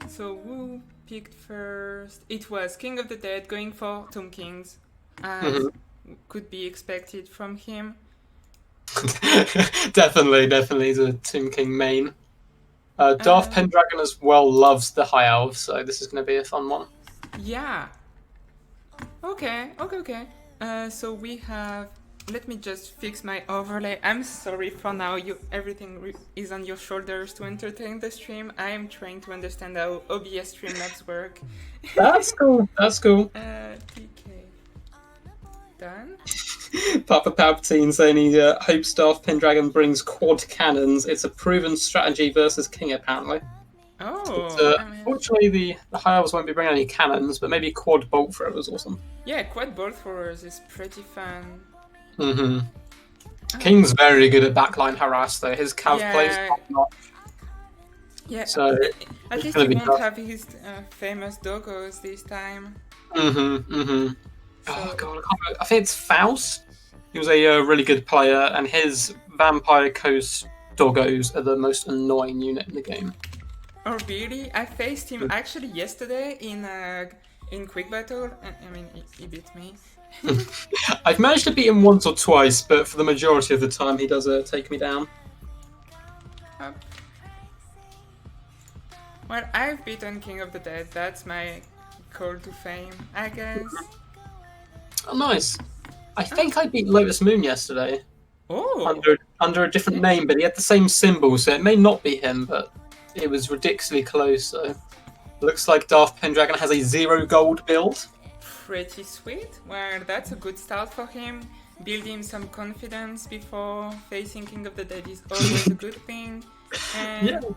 So who picked first? It was King of the Dead going for Tomb Kings, as could be expected from him. Definitely, he's a Tomb King main. Darth Pendragon as well loves the High Elves, so this is going to be a fun one. Yeah. Okay. So we have. Let me just fix my overlay. I'm sorry for now. Everything is on your shoulders to entertain the stream. I am trying to understand how OBS Streamlabs work. That's cool. PK. Done. Papa Palpatine saying he hopes Darth Pendragon brings quad cannons. It's a proven strategy versus King, apparently. Oh, fortunately, the High Elves won't be bringing any cannons, but maybe quad bolt throwers or something. Yeah, quad bolt throwers is pretty fun. King's very good at backline harass, though. His cav plays top notch. Yeah, so at least he won't have his famous doggos this time. Oh god, I think it's Faust. He was a really good player, and his Vampire Coast doggos are the most annoying unit in the game. Oh really? I faced him actually yesterday in Quick Battle, and I mean he beat me. I've managed to beat him once or twice, but for the majority of the time he does take me down. Well, I've beaten King of the Dead. That's my call to fame, I guess. Oh, nice. I think I beat Lotus Moon yesterday. Oh. Under a different name, but he had the same symbol, so it may not be him, but it was ridiculously close. So looks like Darth Pendragon has a 0 gold build. Pretty sweet. Well, that's a good start for him. Build him some confidence before facing King of the Dead is always a good thing. And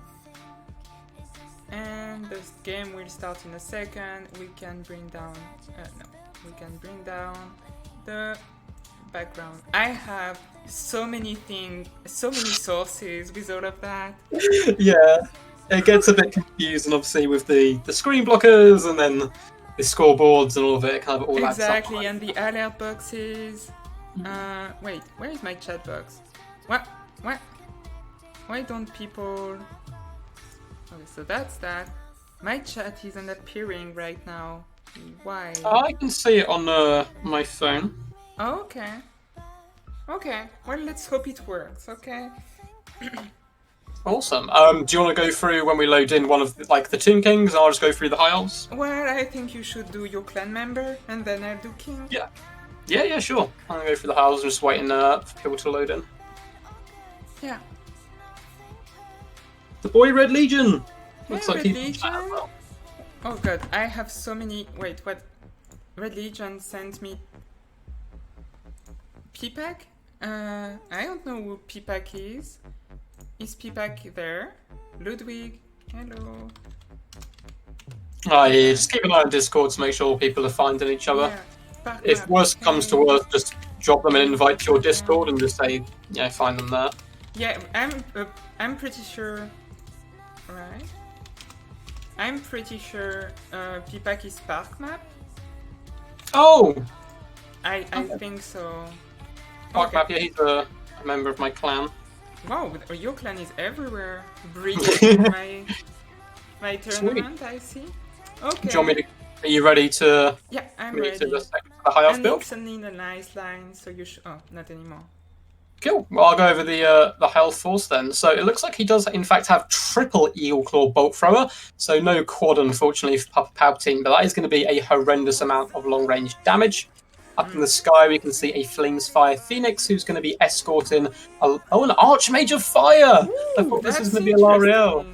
this game will start in a second. We can bring down the background. I have so many things, so many sources with all of that. Yeah, it gets a bit confusing, obviously, with the screen blockers and then the scoreboards and all of it. Kind of all exactly, and the alert boxes. Wait, where is my chat box? What? Why don't people? Okay, so that's that. My chat isn't appearing right now. Why? I can see it on my phone. Oh, okay. Okay. Well, let's hope it works. Okay. Awesome. Do you want to go through when we load in one of the Tomb Kings, and I'll just go through the High Elves? Well, I think you should do your clan member, and then I'll do King. Yeah, sure. I'm gonna go through the High Elves and just waiting for people to load in. Yeah. The boy Red Legion! Looks like Red Legion? Well. Oh god, I have so many... Wait, what? Red Legion sent me... Pipak? I don't know who Pipak is. Is Pipak there? Ludwig? Hello. Yeah, just keep an eye on Discord to make sure people are finding each other. Yeah. If worst comes to worst, just drop them an invite to your Discord and just say, find them there. Yeah, I'm pretty sure... Right. I'm pretty sure Pipak is Park Map. Oh! I think so. Park Map, yeah, he's a member of my clan. Wow, your clan is everywhere. Brilliant. my tournament, sweet. I see. Okay. Do you want me to... Are you ready to... Yeah, I'm ready. To the High Elf build? It's in a nice line, so you should... Oh, not anymore. Cool. Well, I'll go over the High Elf Force then. So it looks like he does, in fact, have triple Eagle Claw Bolt Thrower. So no quad, unfortunately, for Papa Palpatine, but that is going to be a horrendous amount of long-range damage. Up in the sky, we can see a Flames Fire Phoenix, who's going to be escorting... an Archmage of Fire! Ooh, I thought this was going to be a L'Oreal.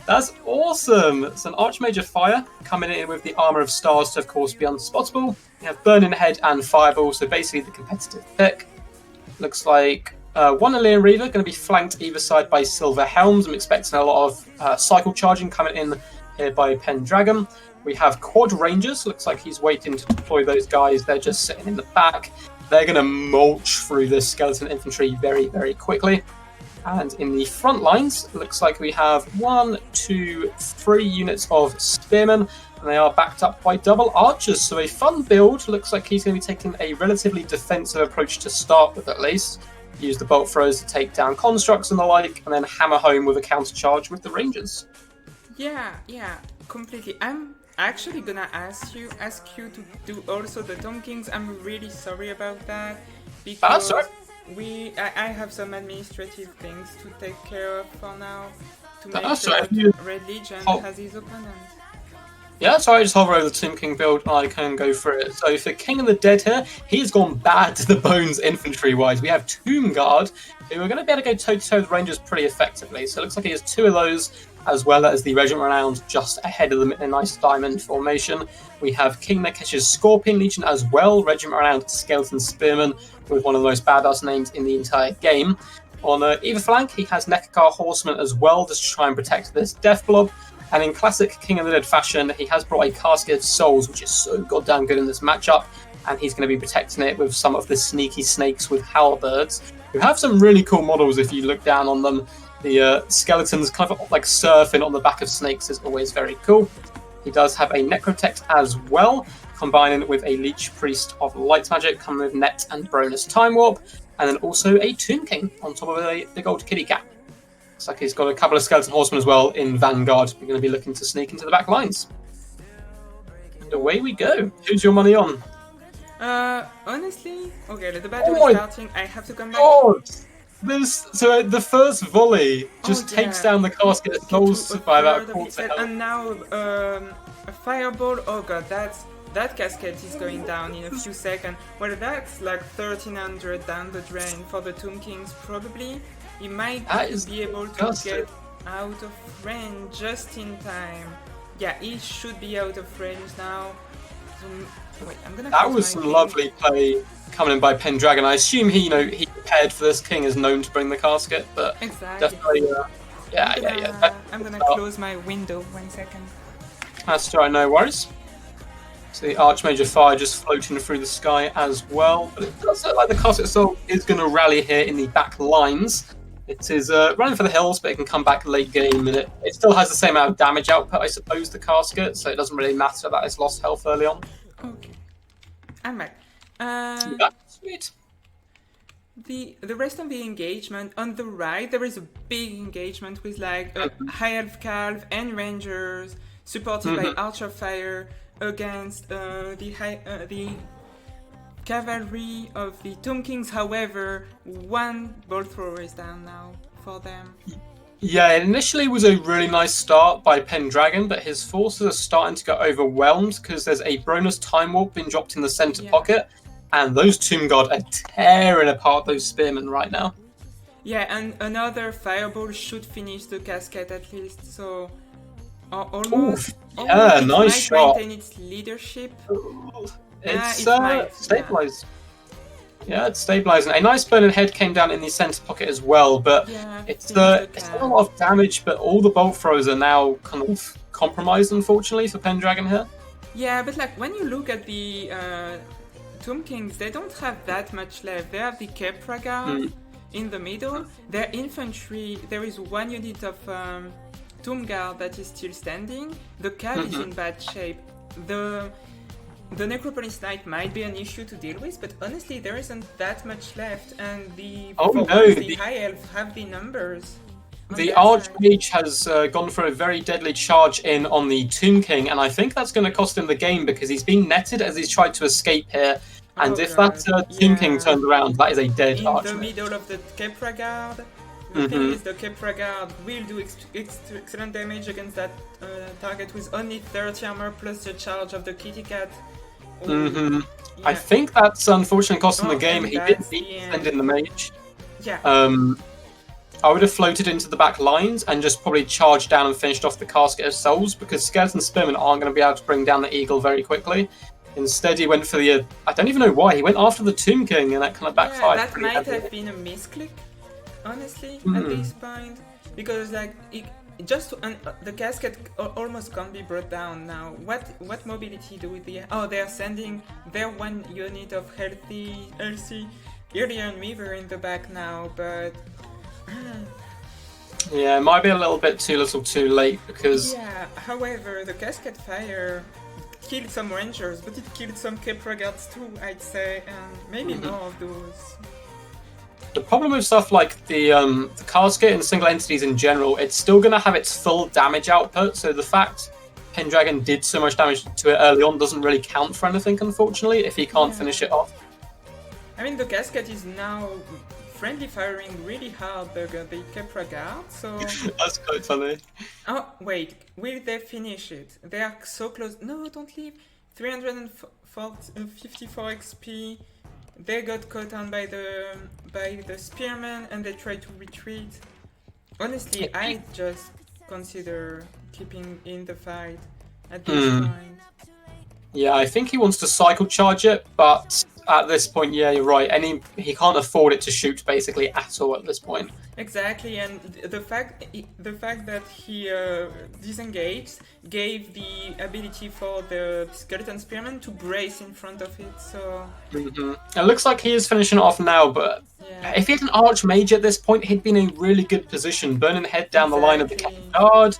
That's awesome! It's an Archmage of Fire, coming in with the Armour of Stars to, of course, be unspotable. We have Burning Head and Fireball, so basically the competitive pick. Looks like one Alien Reaver going to be flanked either side by Silver Helms. I'm expecting a lot of cycle charging coming in here by Pendragon. We have Quad Rangers. Looks like he's waiting to deploy those guys. They're just sitting in the back. They're going to mulch through this skeleton infantry very, very quickly. And in the front lines, it looks like we have 1, 2, 3 units of spearmen. And they are backed up by double archers. So a fun build. Looks like he's going to be taking a relatively defensive approach to start with, at least. Use the bolt throws to take down constructs and the like, and then hammer home with a counter charge with the rangers. Yeah, completely. I'm actually gonna ask you to do also the Tom Kings. I'm really sorry about that Sorry. because I have some administrative things to take care of for now to make That's sure right. that Red Legion has his opponent. Yeah, so I just hover over the Tomb King build and I can go through it. So for King of the Dead here, he's gone bad to the bones infantry-wise. We have Tomb Guard, who are going to be able to go toe-to-toe with Rangers pretty effectively. So it looks like he has two of those, as well as the Regiment Renowned just ahead of them in a nice diamond formation. We have King Nekesh's Scorpion Legion as well, Regiment Renowned Skeleton Spearman, with one of the most badass names in the entire game. On either flank, he has Nekakar Horsemen as well, just to try and protect this Death Blob. And in classic King of the Dead fashion, he has brought a Casket of Souls, which is so goddamn good in this matchup. And he's going to be protecting it with some of the sneaky snakes with halberds, who have some really cool models if you look down on them. The skeletons kind of like surfing on the back of snakes is always very cool. He does have a Necrotect as well, combining it with a Leech Priest of Light Magic, coming with Net and Bronus Time Warp, and then also a Tomb King on top of a big old kitty cat. Looks like he's got a couple of Skeleton Horsemen as well in Vanguard. We're going to be looking to sneak into the back lines. And away we go. Who's your money on? Honestly, okay, the battle is starting. I have to come back. So the first volley just takes down the Casket of Souls by about a quarter. And now a fireball. Oh god, that casket is going down in a few seconds. Well, that's like 1300 down the drain for the Tomb Kings probably. He might be able to get out of range just in time. Yeah, he should be out of range now. Wait, I'm gonna. That was some lovely play coming in by Pendragon. I assume he prepared for this. King is known to bring the casket, but exactly. Definitely, I'm gonna close my window 1 second. That's right, no worries. So the Archmage Fire just floating through the sky as well, but it does look like the casket itself is going to rally here in the back lines. It is running for the hills, but it can come back late game, and it still has the same amount of damage output, I suppose, the casket, so it doesn't really matter that it's lost health early on. Okay. I'm back. Sweet. The rest of the engagement, on the right, there is a big engagement with like High Elf Calv and Rangers, supported by Archer Fire, against the cavalry of the Tomb Kings. However, one bolt thrower is down now for them. Yeah, it initially was a really nice start by Pendragon, but his forces are starting to get overwhelmed because there's a Bronus Time Warp being dropped in the center pocket, and those Tomb Guard are tearing apart those spearmen right now. Yeah, and another fireball should finish the casket at least, so almost. Yeah, nice shot. Maintain its leadership. It's stabilized. Yeah, it's stabilizing. A nice burning head came down in the center pocket as well, but it's not a lot of damage. But all the bolt throws are now kind of compromised, unfortunately, for Pendragon here. Yeah, but like when you look at the Tomb Kings, they don't have that much left. They have the Kepra Guard in the middle. Their infantry, there is one unit of Tomb Guard that is still standing. The Cav is in bad shape. The Necropolis Knight might be an issue to deal with, but honestly, there isn't that much left, and the High Elf have the numbers. The Archmage has gone for a very deadly charge in on the Tomb King, and I think that's going to cost him the game because he's been netted as he's tried to escape here. And if that Tomb King turned around, that is a dead Archmage. In the middle of the Kepra Guard. The thing is, the Kepra Guard will do excellent damage against that target with only 30 armor plus the charge of the Kitty Cat. Yeah. I think that's unfortunately costing the game. He didn't send in the mage. Yeah. I would have floated into the back lines and just probably charged down and finished off the Casket of Souls because Skeleton Spearmen aren't going to be able to bring down the Eagle very quickly. Instead, he went for the... I don't even know why. He went after the Tomb King and that kind of backfired. That might have been a misclick, honestly, at this point. Because, like, the casket almost can't be brought down now. What mobility do we have? Oh, they're sending their one unit of healthy Illian Weaver in the back now, but... Yeah, it might be a little bit too little too late because... Yeah, however, the casket fire killed some rangers, but it killed some Kepra Guards too, I'd say, and maybe more of those. The problem with stuff like the casket and single entities in general, it's still going to have its full damage output. So the fact Pendragon did so much damage to it early on doesn't really count for anything, unfortunately, if he can't finish it off. I mean, the casket is now friendly firing really hard the Kepra guard, so... That's quite funny. Oh, wait, will they finish it? They are so close. No, don't leave. 354 XP. They got caught on by the spearman and they tried to retreat. Honestly, I just consider keeping in the fight at this point. Yeah, I think he wants to cycle charge it, but at this point, yeah, you're right. He can't afford it to shoot basically at all at this point. Exactly, and the fact that he disengaged gave the ability for the skeleton spearman to brace in front of it. So it looks like he is finishing it off now, but if he had an archmage at this point, he'd be in a really good position. Burning the head down the line of the captain guard,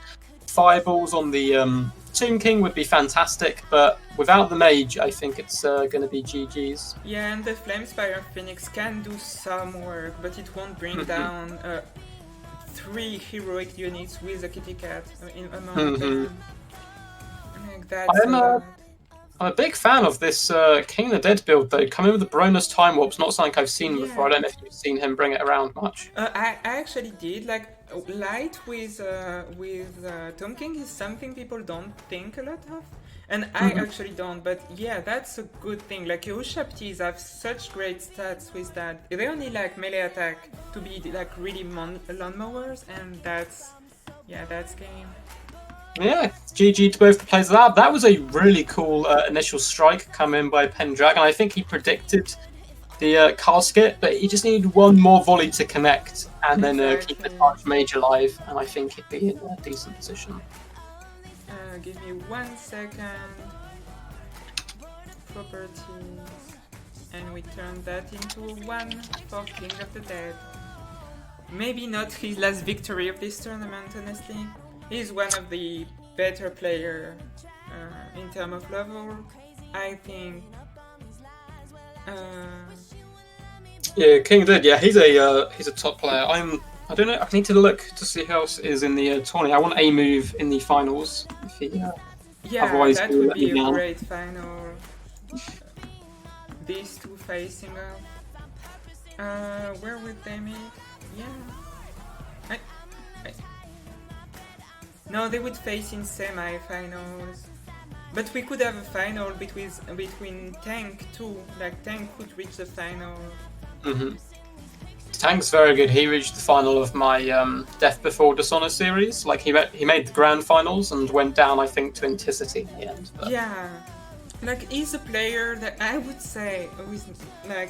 fireballs on the Tomb King would be fantastic, but without the mage, I think it's going to be GG's. Yeah, and the Flamespire Phoenix can do some work, but it won't bring down 3 heroic units with a kitty cat among them. Like, that's I'm a big fan of this King of the Dead build, though. Coming with the Bronus Time Warp's not something I've seen before. I don't know if you've seen him bring it around much. I actually did. Like, light with Tomb King is something people don't think a lot of. And I actually don't, but yeah, that's a good thing. Like, Ushaptis have such great stats with that. They only like melee attack to be like really lawnmowers, and that's game. Yeah, GG to both the players of that. That was a really cool initial strike come in by Pendragon. I think he predicted the casket, but he just needed one more volley to connect and then keep the archmage alive, and I think he'd be in a decent position. Give me 1 second. Properties. And we turn that into a 1 for King of the Dead. Maybe not his last victory of this tournament, honestly. He's one of the better players in terms of level, I think. Yeah, King of the Dead. Yeah, he's a top player. I don't know. I need to look to see who else is in the tourney. I want a move in the finals. If he, otherwise that would be a great final. These two facing up. Where would they meet? Yeah. No, they would face in semi-finals. But we could have a final between Tank too. Like, Tank could reach the final. Tank's very good. He reached the final of my Death Before Dishonor series. Like, he made the grand finals and went down, I think, to Anticity in the end. But... yeah. Like, he's a player that I would say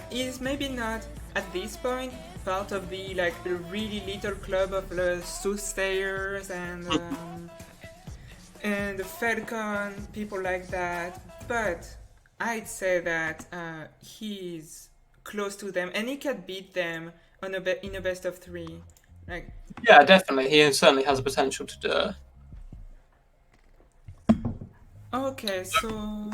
is maybe not at this point part of the really little club of the soothsayers and the Falcon, people like that, but I'd say that he's close to them and he can beat them in a best of 3. Like, yeah, definitely, he certainly has the potential to do it. Okay, so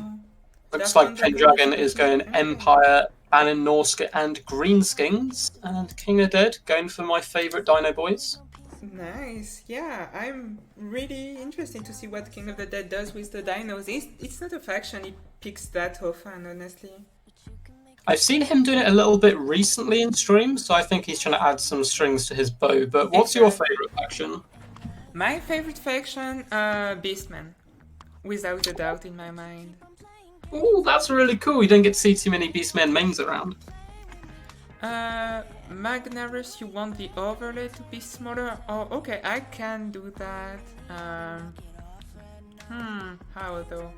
looks like Pendragon is going Empire, Bannon, Norske, and Greenskins, and King of Dead going for my favourite Dino boys. Nice, yeah, I'm really interested to see what King of the Dead does with the dinos. It's not a faction he picks that often, honestly. I've seen him doing it a little bit recently in stream, so I think he's trying to add some strings to his bow. But what's your favourite faction? My favourite faction, Beastmen, without a doubt in my mind. Oh, that's really cool. You don't get to see too many Beastmen mains around. Magnarus, you want the overlay to be smaller? Oh, okay, I can do that. How though?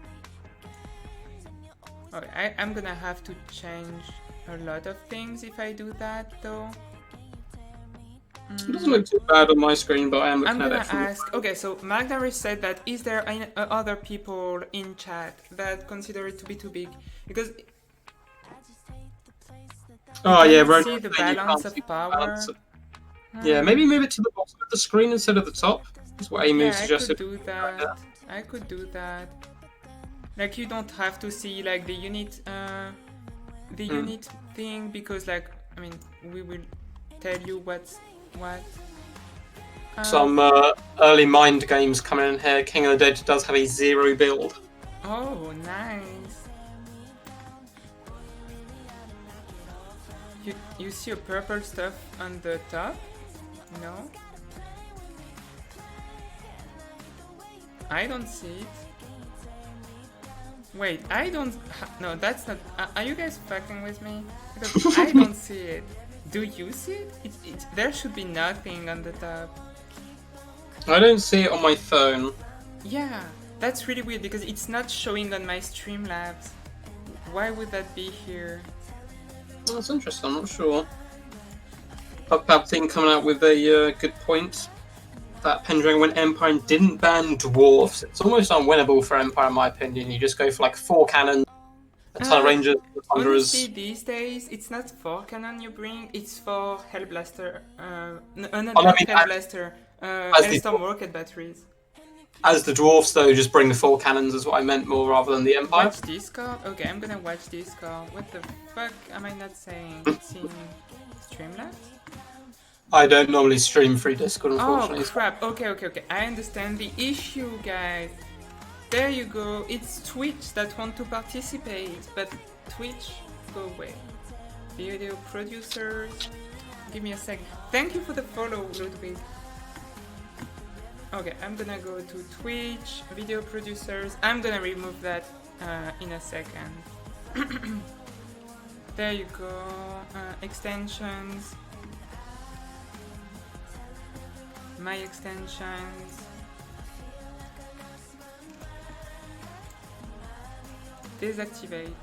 Okay, I'm gonna have to change a lot of things if I do that, though. It doesn't look too bad on my screen, but I am looking at it. I'm gonna ask. Okay, so Magnarus said that is there other people in chat that consider it to be too big? Because see the balance of power. Yeah, maybe move it to the bottom of the screen instead of the top. That's what Emu suggested. I could do that. Like, you don't have to see like the unit, unit thing, because we will tell you what's what. Some early mind games coming in here. King of the Dead does have a 0 build. Oh, nice. You see a purple stuff on the top? No? I don't see it. Wait, I don't... No, that's not... Are you guys fucking with me? Because I don't see it. Do you see it? There should be nothing on the top. I don't see it on my phone. Yeah, that's really weird because it's not showing on my Streamlabs. Why would that be here? Well, that's interesting, I'm not sure. Palpatine coming out with a good point. That Pendragon went Empire and didn't ban dwarfs. It's almost unwinnable for Empire, in my opinion. You just go for like 4 cannons, a ton of rangers, Honestly, thunderers. these days, it's not 4 cannon you bring, it's 4 Hellblaster. Not Hellblaster. Hellstorm rocket batteries. As the dwarfs, though, just bring the 4 cannons is what I meant more rather than the Empire. Watch this card? Okay, I'm gonna watch this card. What the fuck am I not saying? It's in Streamlabs? I don't normally stream through Discord, unfortunately. Oh crap, okay. I understand the issue, guys. There you go. It's Twitch that want to participate, but Twitch, go away. Video producers, give me a sec. Thank you for the follow, Ludwig. Okay, I'm gonna go to Twitch, video producers. I'm gonna remove that in a second. There you go. Extensions. My extensions. Deactivate.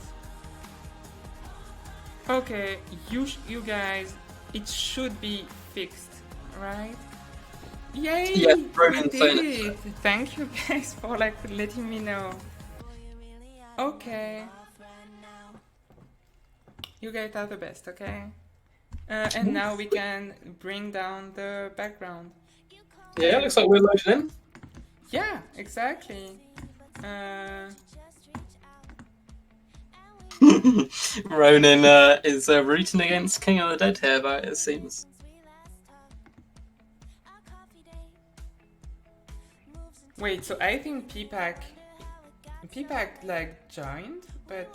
Okay, you guys, it should be fixed, right? Yay! Yeah, we did it! Thank you guys for like letting me know. Okay. You guys are the best, okay? And now we can bring down the background. Yeah, looks like we're loaded in. Yeah, exactly. Ronan is rooting against King of the Dead here, though, it seems. Wait, so I think P-Pack like joined, but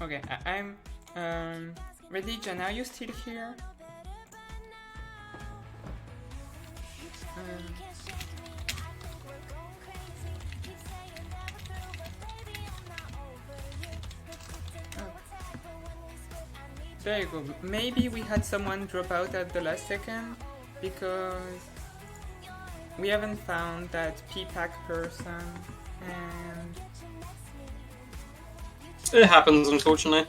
okay, I'm Redija, are you still here? There you go. Maybe we had someone drop out at the last second because we haven't found that P-Pack person, and it happens, unfortunately.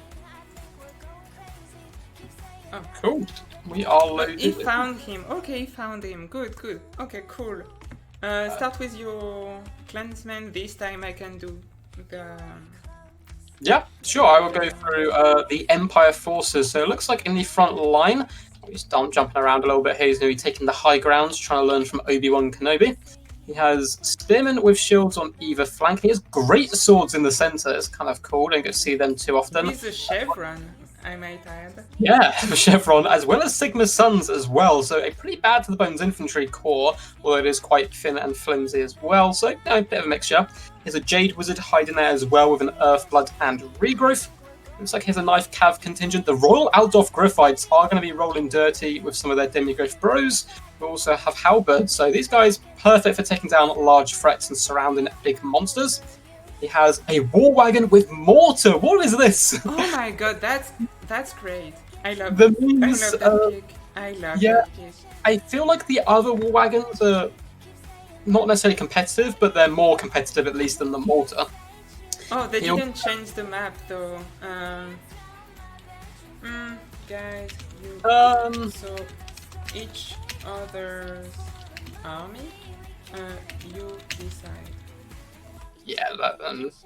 Oh, cool. We are loaded. He found him. Okay, he found him. Good. Okay, cool. Start with your clansmen. This time I can do the... Yeah, sure. I will go through the Empire forces. So it looks like in the front line, he's jumping around a little bit here. He's going to be taking the high grounds, trying to learn from Obi-Wan Kenobi. He has spearmen with shields on either flank. He has great swords in the center. It's kind of cool. Don't get to see them too often. He's a chevron, I might add. Yeah, chevron, as well as Sigma Suns as well. So a pretty bad to the bones infantry core, although it is quite thin and flimsy as well. So a bit of a mixture. There's a Jade Wizard hiding there as well with an Earth Blood and Regrowth. Looks like here's a Knife Cav contingent. The Royal Aldorf Griffites are going to be rolling dirty with some of their Demigrowth bros. We also have Halberds, so these guys perfect for taking down large threats and surrounding big monsters. He has a War Wagon with Mortar. What is this? Oh my god, that's great. I love the that. means, I love that pick. I love that pick. I feel like the other War Wagons are not necessarily competitive, but they're more competitive at least than the Mortar. Oh, they didn't change the map though. Guys, so each other's army, you decide. Yeah,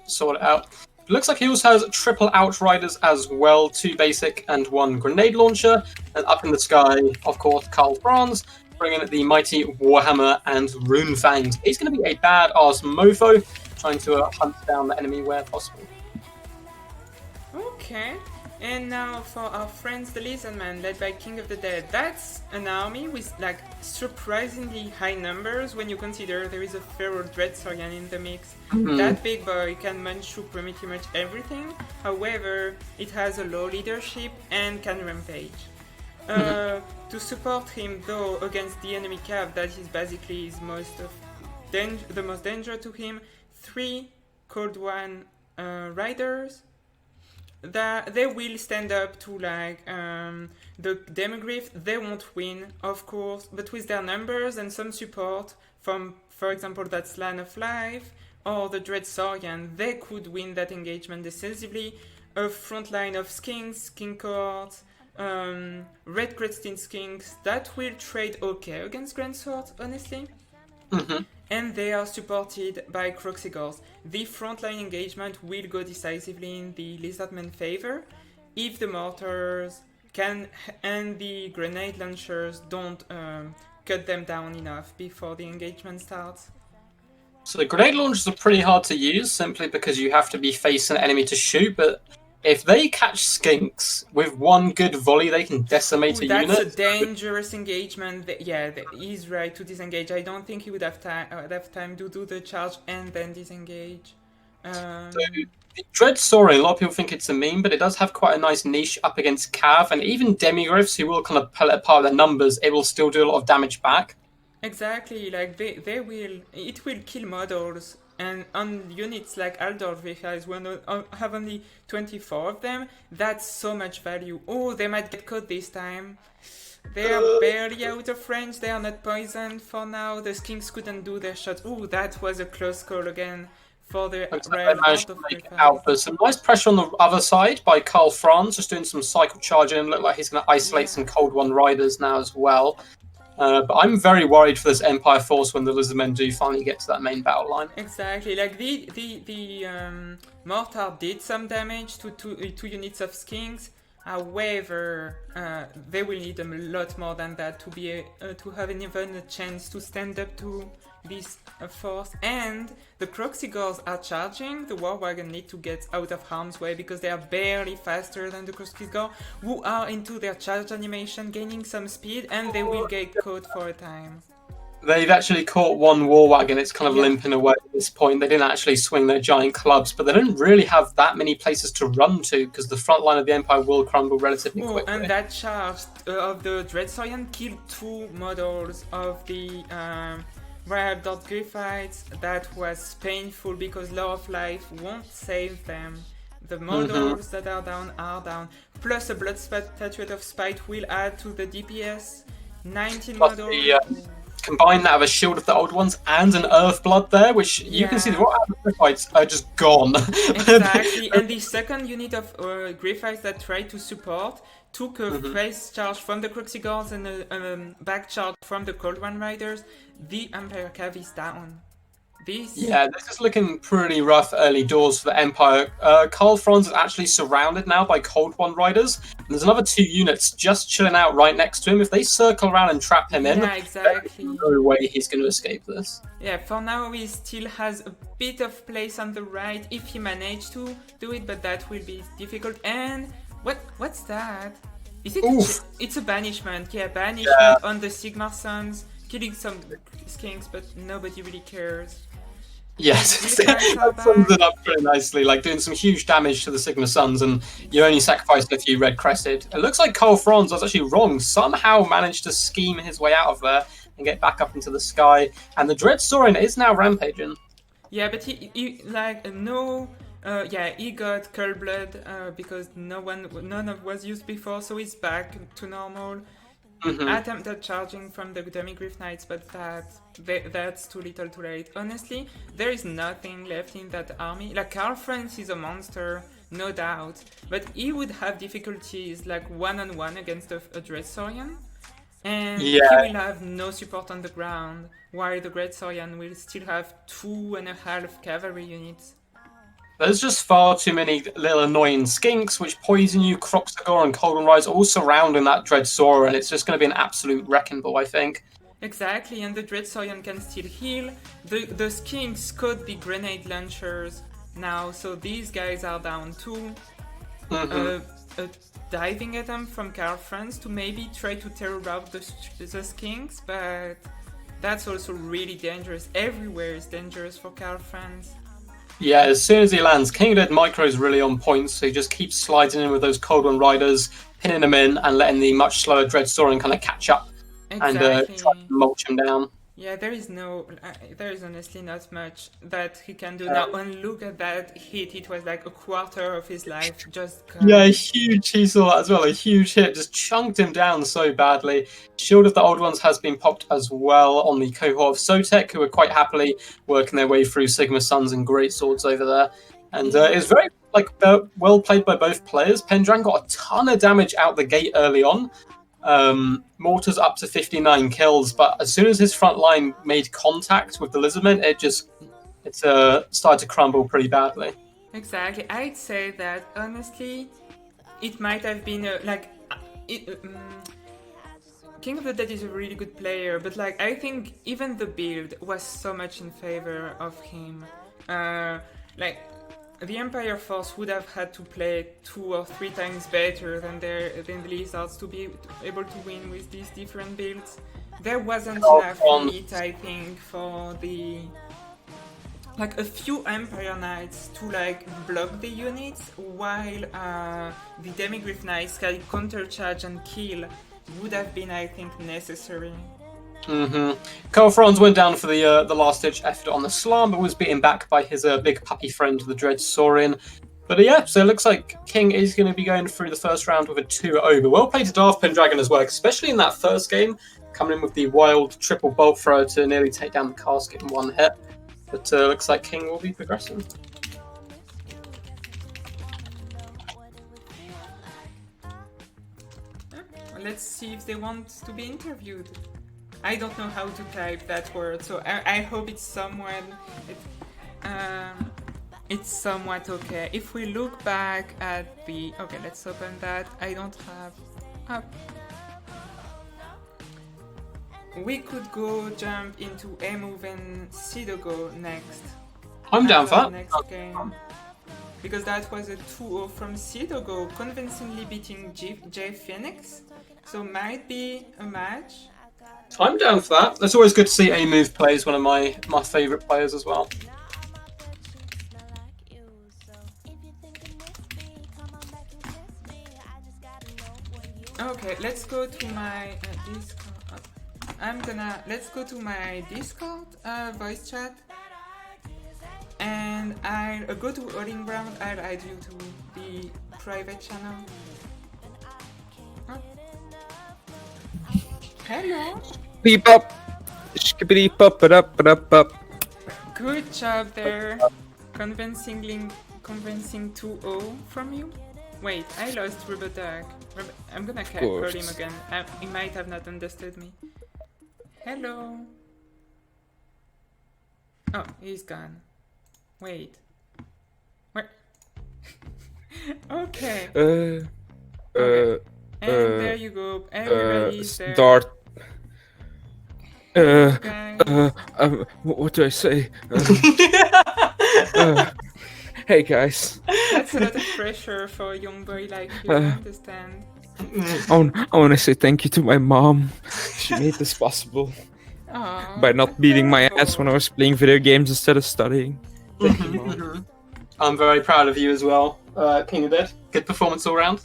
sort it out. It looks like he also has triple Outriders as well, 2 basic and 1 grenade launcher. And up in the sky, of course, Karl Franz, bringing the mighty Warhammer and Runefangs. He's going to be a badass mofo, trying to hunt down the enemy where possible. Okay. And now for our friends, the Lizardmen, led by King of the Dead. That's an army with like surprisingly high numbers when you consider there is a feral Dreadsorian in the mix. That big boy can munch through pretty much everything. However, it has a low leadership and can rampage. To support him though against the enemy cav, that is basically his the most danger to him. 3 Cold One riders that they will stand up to like the Demogryph. They won't win, of course, but with their numbers and some support from, for example, that Slan of Life or the Dread Saurian, they could win that engagement decisively. A front line of Skinks, Skink Cohorts, Red Crested Skinks, that will trade okay against Grand Swords, honestly. And they are supported by Croxigors. The frontline engagement will go decisively in the Lizardmen favor if the mortars can and the grenade launchers don't cut them down enough before the engagement starts. So the grenade launchers are pretty hard to use simply because you have to be facing an enemy to shoot, but if they catch Skinks with one good volley, they can decimate a unit. That's a dangerous engagement. He's right to disengage. I don't think he would have time to do the charge and then disengage. So the Dread Saurian, a lot of people think it's a meme, but it does have quite a nice niche up against Cav, and even Demigryphs, who will kind of pull it apart their numbers, it will still do a lot of damage back. Exactly, like they will, it will kill models, and on units like Aldor Vehicles, when have only 24 of them, that's so much value. Oh, they might get caught this time. They are barely out of range, they are not poisoned for now, the Skinks couldn't do their shots. Oh, that was a close call again for the Realm managed to make out. There's some nice pressure on the other side by Carl Franz, just doing some cycle charging. Look like he's going to isolate some Cold One riders now as well. But I'm very worried for this Empire force when the Lizardmen do finally get to that main battle line. Exactly, like the mortar did some damage to two units of Skinks. However, they will need a lot more than that to be to have even a chance to stand up to this force. And the Croxigors are charging. The War Wagon need to get out of harm's way because they are barely faster than the Croxigor, who are into their charge animation, gaining some speed, and they will get caught for a time. They've actually caught one War Wagon. It's kind of limping away at this point. They didn't actually swing their giant clubs, but they don't really have that many places to run to because the front line of the Empire will crumble relatively quickly. And that charge of the Dreadsaurian killed 2 models of the Rare Dot Griffites. That was painful because Law of Life won't save them. The models that are down. Plus a Blood Statuette of Spite will add to the DPS. 19 Plus models. Combine that with a Shield of the Old Ones and an Earthblood there, which you can see the Griffites are just gone. Exactly, and the second unit of Griffites that tried to support took a face charge from the Croxigors and a back charge from the Cold One Riders. The Empire Cav is down. This is looking pretty rough early doors for the Empire. Karl Franz is actually surrounded now by Cold One Riders. And there's another 2 units just chilling out right next to him. If they circle around and trap him in, exactly. there's no way he's going to escape this. Yeah, for now he still has a bit of place on the right if he managed to do it, but that will be difficult. And what's that? Is it? It's a banishment. Yeah, banishment on the Sigmar Sons, killing some Skinks, but nobody really cares. Yes, that sums it up pretty nicely, like doing some huge damage to the Sigma Suns, and you only sacrificed a few Red Crested. It looks like Karl Franz was actually wrong, somehow managed to scheme his way out of there and get back up into the sky, and the Dread Saurian is now rampaging. Yeah, but he got Curl Blood because none of was used before, so he's back to normal. Attempted charging from the Demigryph Knights, but that's too little too late. Honestly, there is nothing left in that army. Like, Karl Franz is a monster, no doubt, but he would have difficulties like one-on-one against a Dreadsaurian, and he will have no support on the ground, while the Dreadsaurian will still have 2.5 cavalry units. There's just far too many little annoying Skinks, which poison you, Croxigor and Cold One Riders all surrounding that Dreadsaurian, and it's just going to be an absolute wrecking ball, I think. Exactly, and the Dreadsaurian can still heal. The Skinks could be grenade launchers now, so these guys are down too. a diving attempt from Carl Franz to maybe try to terror out the skinks, but that's also really dangerous. Everywhere is dangerous for Carl Franz. Yeah, as soon as he lands, King of Dead Micro is really on point, so he just keeps sliding in with those Cold One Riders, pinning them in, and letting the much slower Dread Soaring kind of catch up and try to mulch him down. Yeah, there is honestly not much that he can do now. And look at that hit; it was like a quarter of his life just gone. Yeah, huge. He saw that as well. A huge hit, just chunked him down so badly. Shield of the Old Ones has been popped as well on the cohort of Sotek, who are quite happily working their way through Sigma Suns and Great Swords over there. And it was very well played by both players. Pendragon got a ton of damage out the gate early on. Mortar's up to 59 kills, but as soon as his front line made contact with the Lizardmen, it started to crumble pretty badly. Exactly. I'd say that honestly, it might have been King of the Dead is a really good player, but like I think even the build was so much in favor of him. The Empire Force would have had to play 2 or 3 times better than the Lizards to be able to win with these different builds. There wasn't enough meat, I think, for a few Empire Knights to block the units, while the Demigryph Knights can countercharge and kill would have been, I think, necessary. Carl Franz went down for the last-ditch effort on the Slam, but was beaten back by his big puppy friend, the Dread Saurian. But so it looks like King is going to be going through the first round with a 2-0. But well played to Darth Pendragon as well, especially in that first game, coming in with the wild triple bolt thrower to nearly take down the casket in one hit. But looks like King will be progressing. Let's see if they want to be interviewed. I don't know how to type that word, so I hope it's somewhat okay. If we look back at okay, let's open that. I don't have we could go jump into A-Move and Sidogo next. I'm down for that. Next game. Because that was a 2-0 from Sidogo, convincingly beating J Phoenix. So might be a match. I'm down for that. It's always good to see A-Move play. He's one of my favourite players as well. Okay, let's go to my Discord. Let's go to my Discord voice chat. And I'll go to All-In Ground. I'll add you to the private channel. Oh. Hello. Beep up. Skippity pop it up it up up. Good job there. Convincing 2-0 from you. Wait, I lost Rubberduck. I'm gonna call him again. He might have not understood me. Hello. Oh, he's gone. Wait. Where? Okay. Okay. And there you go. Everybody's there. Start. What do I say? Hey guys. That's a lot of pressure for a young boy like you, I understand. I want to say thank you to my mom. She made this possible. Aww, by not beating my ass when I was playing video games instead of studying. Thank you, Mom. I'm very proud of you as well, King of Dead. Good performance all round.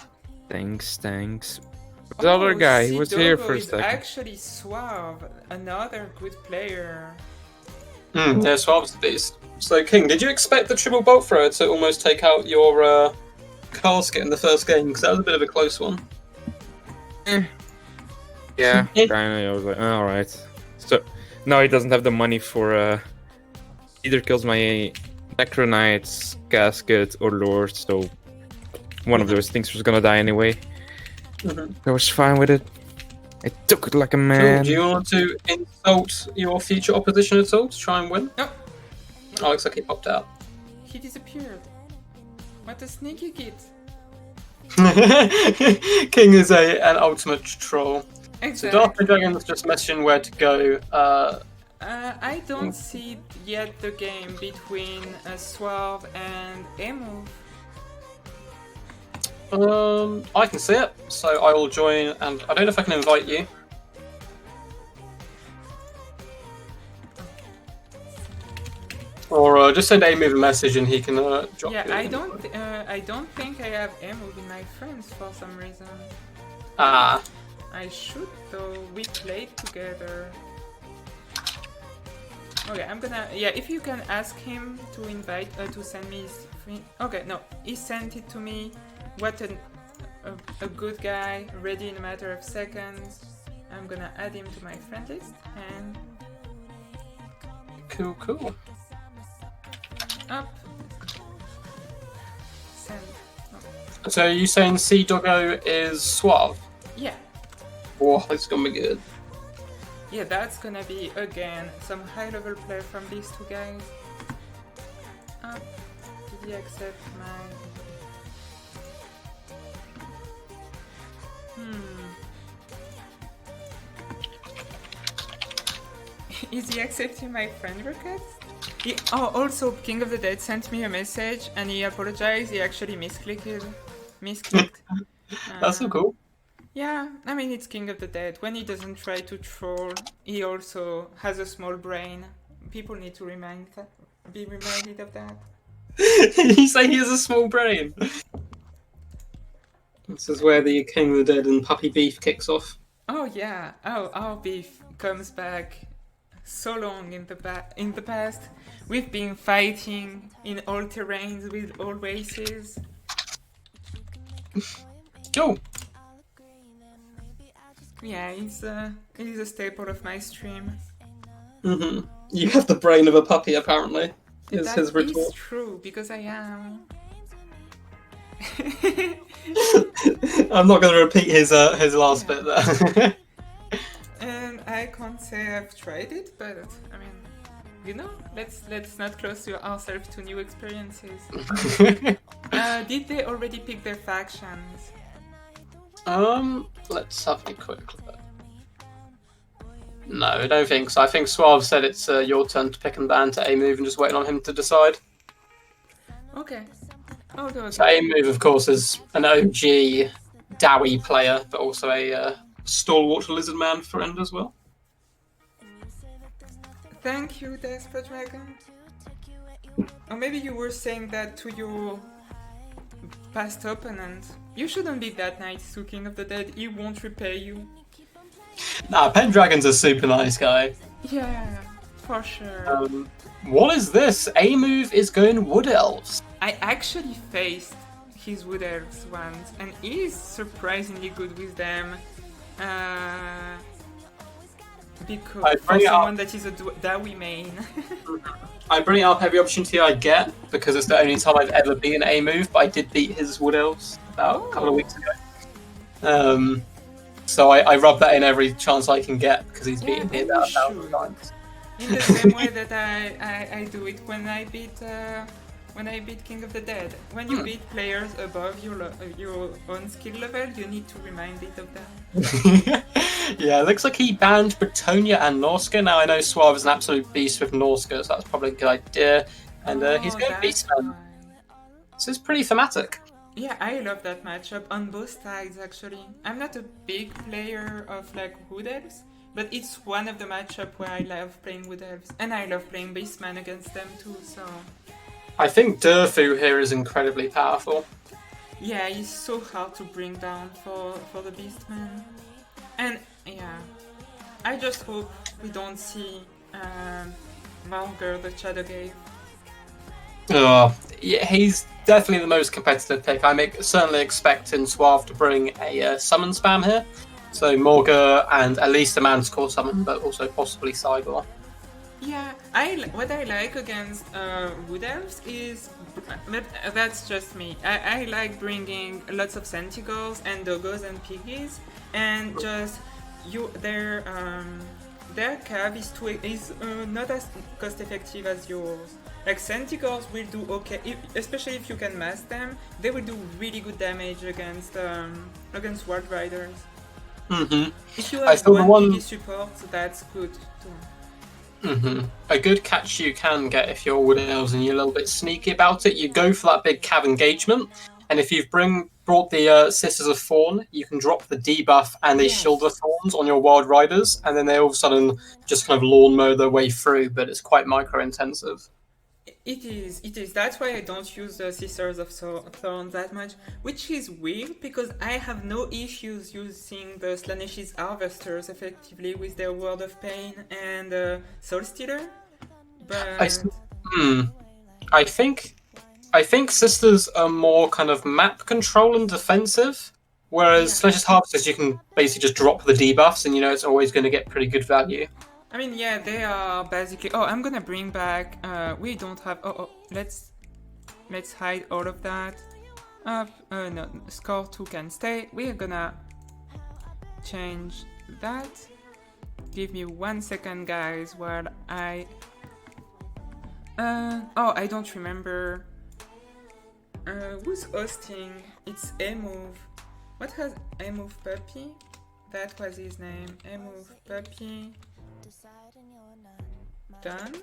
Thanks. The other guy who was here for a second. Actually Suave, another good player. Yeah, Suave's the beast. So, King, did you expect the triple bolt thrower to almost take out your casket in the first game? Because that was a bit of a close one. Yeah, kinda. I was like, alright. So, now he doesn't have the money for either kills my Necro Knights, Casket, or Lord, so one of those things was gonna die anyway. I was fine with it. I took it like a man. Cool. Do you want to insult your future opposition at all to try and win? No. Oh, looks like he popped out. He disappeared. What a sneaky kid. King is an ultimate troll. Exactly. So Darth Dragon's just messaging where to go. I don't see yet the game between Suave and Emu. I can see it, so I will join, and I don't know if I can invite you. Or just send A-Move a message and he can drop Yeah, you. I don't think I have A-Move in my friends for some reason. Ah. I should though. We played together. Okay, I'm gonna. Yeah, if you can ask him to invite, to send me his. Okay, no, he sent it to me. What a good guy, ready in a matter of seconds. I'm gonna add him to my friend list and. Cool. Up. Send. Oh. So are you saying Sea Doggo is Suave? Yeah. Oh, it's gonna be good. Yeah, that's gonna be again some high level play from these two guys. Did he accept my. Is he accepting my friend request? Also, King of the Dead sent me a message and he apologized. He actually misclicked. That's so cool. Yeah, I mean, it's King of the Dead. When he doesn't try to troll, he also has a small brain. People need to be reminded of that. You say he has a small brain. This is where the King of the Dead and puppy beef kicks off. Oh yeah, our beef comes back so long in the past. We've been fighting in all terrains with all races. Cool. Yeah, he's a staple of my stream. Mm-hmm. You have the brain of a puppy, apparently. That is true, because I am. I'm not going to repeat his last bit there. And I can't say I've tried it, but I mean, you know, let's not close ourselves to new experiences. Did they already pick their factions? Let's have a quick look. No, I don't think so. I think Suave said it's your turn to pick and ban to A-Move and just waiting on him to decide. Okay. Okay. So A-Move, of course, is an OG Dowie player, but also a stalwart lizard man friend as well. Thank you, Desperate Dragon. Or maybe you were saying that to your past opponent. You shouldn't be that nice to King of the Dead. He won't repay you. Nah, Pendragon's a super nice guy. Yeah, for sure. What is this? A-Move is going Wood Elves. I actually faced his Wood Elves once, and he is surprisingly good with them. Because for someone that is a Dowie main. I bring it up every opportunity I get because it's the only time I've ever beaten A-Move, but I did beat his Wood Elves about a couple of weeks ago. So I rub that in every chance I can get because he's beaten me about 1,000 times. In the same way that I do it when I beat King of the Dead. When you beat players above your own skill level, you need to remind it of that. Yeah, it looks like he banned Bretonia and Norska. Now I know Suave is an absolute beast with Norska, so that's probably a good idea. And he's going Beastman. So it's pretty thematic. Yeah, I love that matchup on both sides actually. I'm not a big player of like Wood Elves, but it's one of the matchups where I love playing Wood Elves, and I love playing Beastman against them too, so... I think Durfu here is incredibly powerful. Yeah, he's so hard to bring down for the Beastman. And yeah, I just hope we don't see Valgar the Shadowgate. Yeah, he's definitely the most competitive pick. I'm certainly expecting Suave to bring a summon spam here. So Morga and at least a Manticore summon, but also possibly Cybor. Yeah, what I like against Wood Elves is, but that's just me. I like bringing lots of Centigals and Doggos and Piggies, and just their cav is not as cost effective as yours. Like Centigals will do okay, especially if you can mask them. They will do really good damage against Wild Riders. Mm-hmm. If you have one Piggy support, that's good too. Mm-hmm. A good catch you can get if you're Wood Elves and you're a little bit sneaky about it, you go for that big cav engagement, and if you've brought brought the Sisters of Thorn, you can drop the debuff and they shield the thorns on your Wild Riders, and then they all of a sudden just kind of lawn mow their way through, but it's quite micro-intensive. It is. That's why I don't use the Sisters of Thorn that much, which is weird because I have no issues using the Slanesh's Harvesters effectively with their Word of Pain and Soul Stealer. But I think Sisters are more kind of map control and defensive, whereas Slashes Harvesters you can basically just drop the debuffs and you know it's always going to get pretty good value. I mean, yeah, they are basically. Oh, I'm gonna bring back. We don't have. Let's hide all of that. No, score 2 can stay. We're gonna change that. Give me 1 second, guys, while I. I don't remember. Who's hosting? It's Emove. What has Emove Puppy? That was his name. Emove Puppy. Done.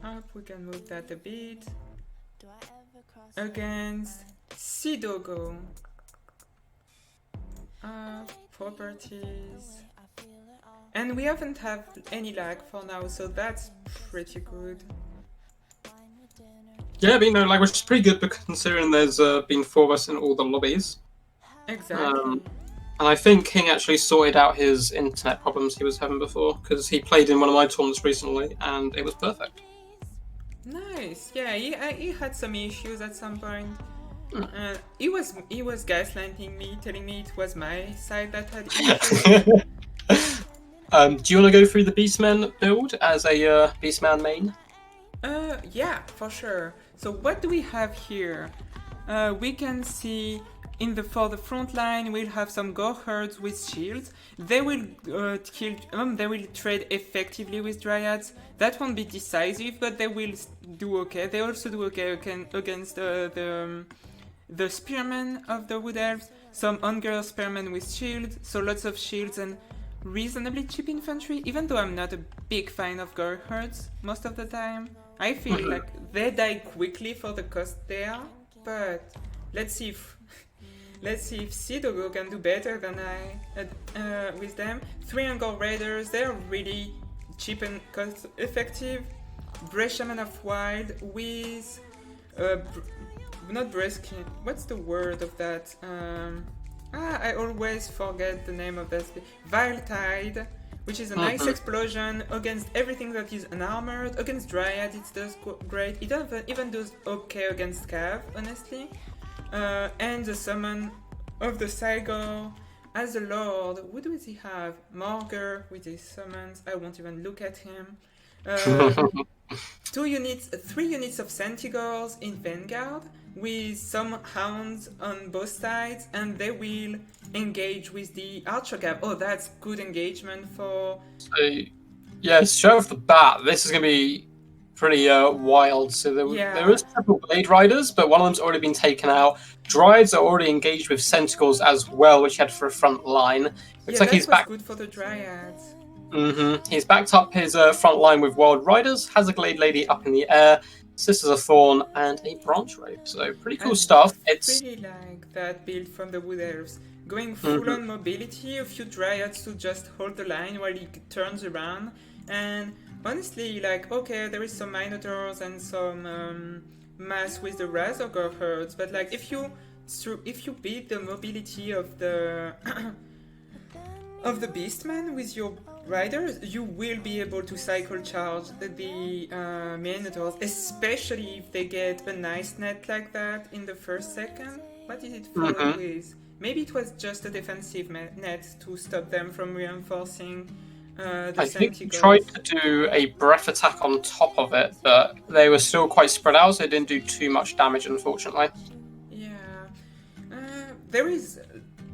Up, we can move that a bit. Against Sidogo. Properties. And we haven't had any lag for now, so that's pretty good. Yeah, but no lag, which is pretty good, but considering there's been 4 of us in all the lobbies. Exactly. And I think King actually sorted out his internet problems he was having before, because he played in one of my tournaments recently, and it was perfect. Nice. Yeah, he had some issues at some point. He was gaslighting me, telling me it was my side that had issues. Do you want to go through the Beastman build as a Beastman main? Yeah, for sure. So what do we have here? We can see for the front line we'll have some Gorherds with shields. They will they will trade effectively with Dryads. That won't be decisive, but they will do okay. They also do okay against the Spearmen of the Wood Elves. Some Hunger Spearmen with shields, so lots of shields and reasonably cheap infantry, even though I'm not a big fan of Gorherds most of the time. I feel like they die quickly for the cost they are, but let's see if Sidogo can do better than I with them. 3 Hunger Raiders, they're really cheap and cost effective. Breath Shaman of Wild with not Breastkin. What's the word of that? I always forget the name of that. Vile Tide, which is a nice explosion against everything that is unarmored. Against Dryad, it does great. It even does okay against Cav, honestly. And the summon of the Cygor as a lord. Who does he have? Morger with his summons. I won't even look at him. 3 units of Centigors in Vanguard with some hounds on both sides, and they will engage with the Archer Gap. Oh, that's good engagement for. So, yeah, straight off the bat, this is going to be pretty wild. So there is triple Blade Riders, but one of them's already been taken out. Dryads are already engaged with Centigors as well, which he had for a front line. Looks like he's back. Good for the Dryads. He's backed up his front line with Wild Riders, has a Glade Lady up in the air, Sisters of Thorn, and a Branch Rope. So pretty cool stuff. It's really like that build from the Wood Elves. Going full on mobility, a few Dryads to just hold the line while he turns around. And honestly, like, okay, there is some Minotaurs and some mass with the Razorgore herds, but like if you beat the mobility of the of the Beastman with your riders, you will be able to cycle charge the Minotaurs, especially if they get a nice net like that in the first second. What did it follow with? Maybe it was just a defensive net to stop them from reinforcing the I think he Centigors. tried to do a breath attack on top of it, but they were still quite spread out, so it didn't do too much damage, unfortunately. Yeah. There is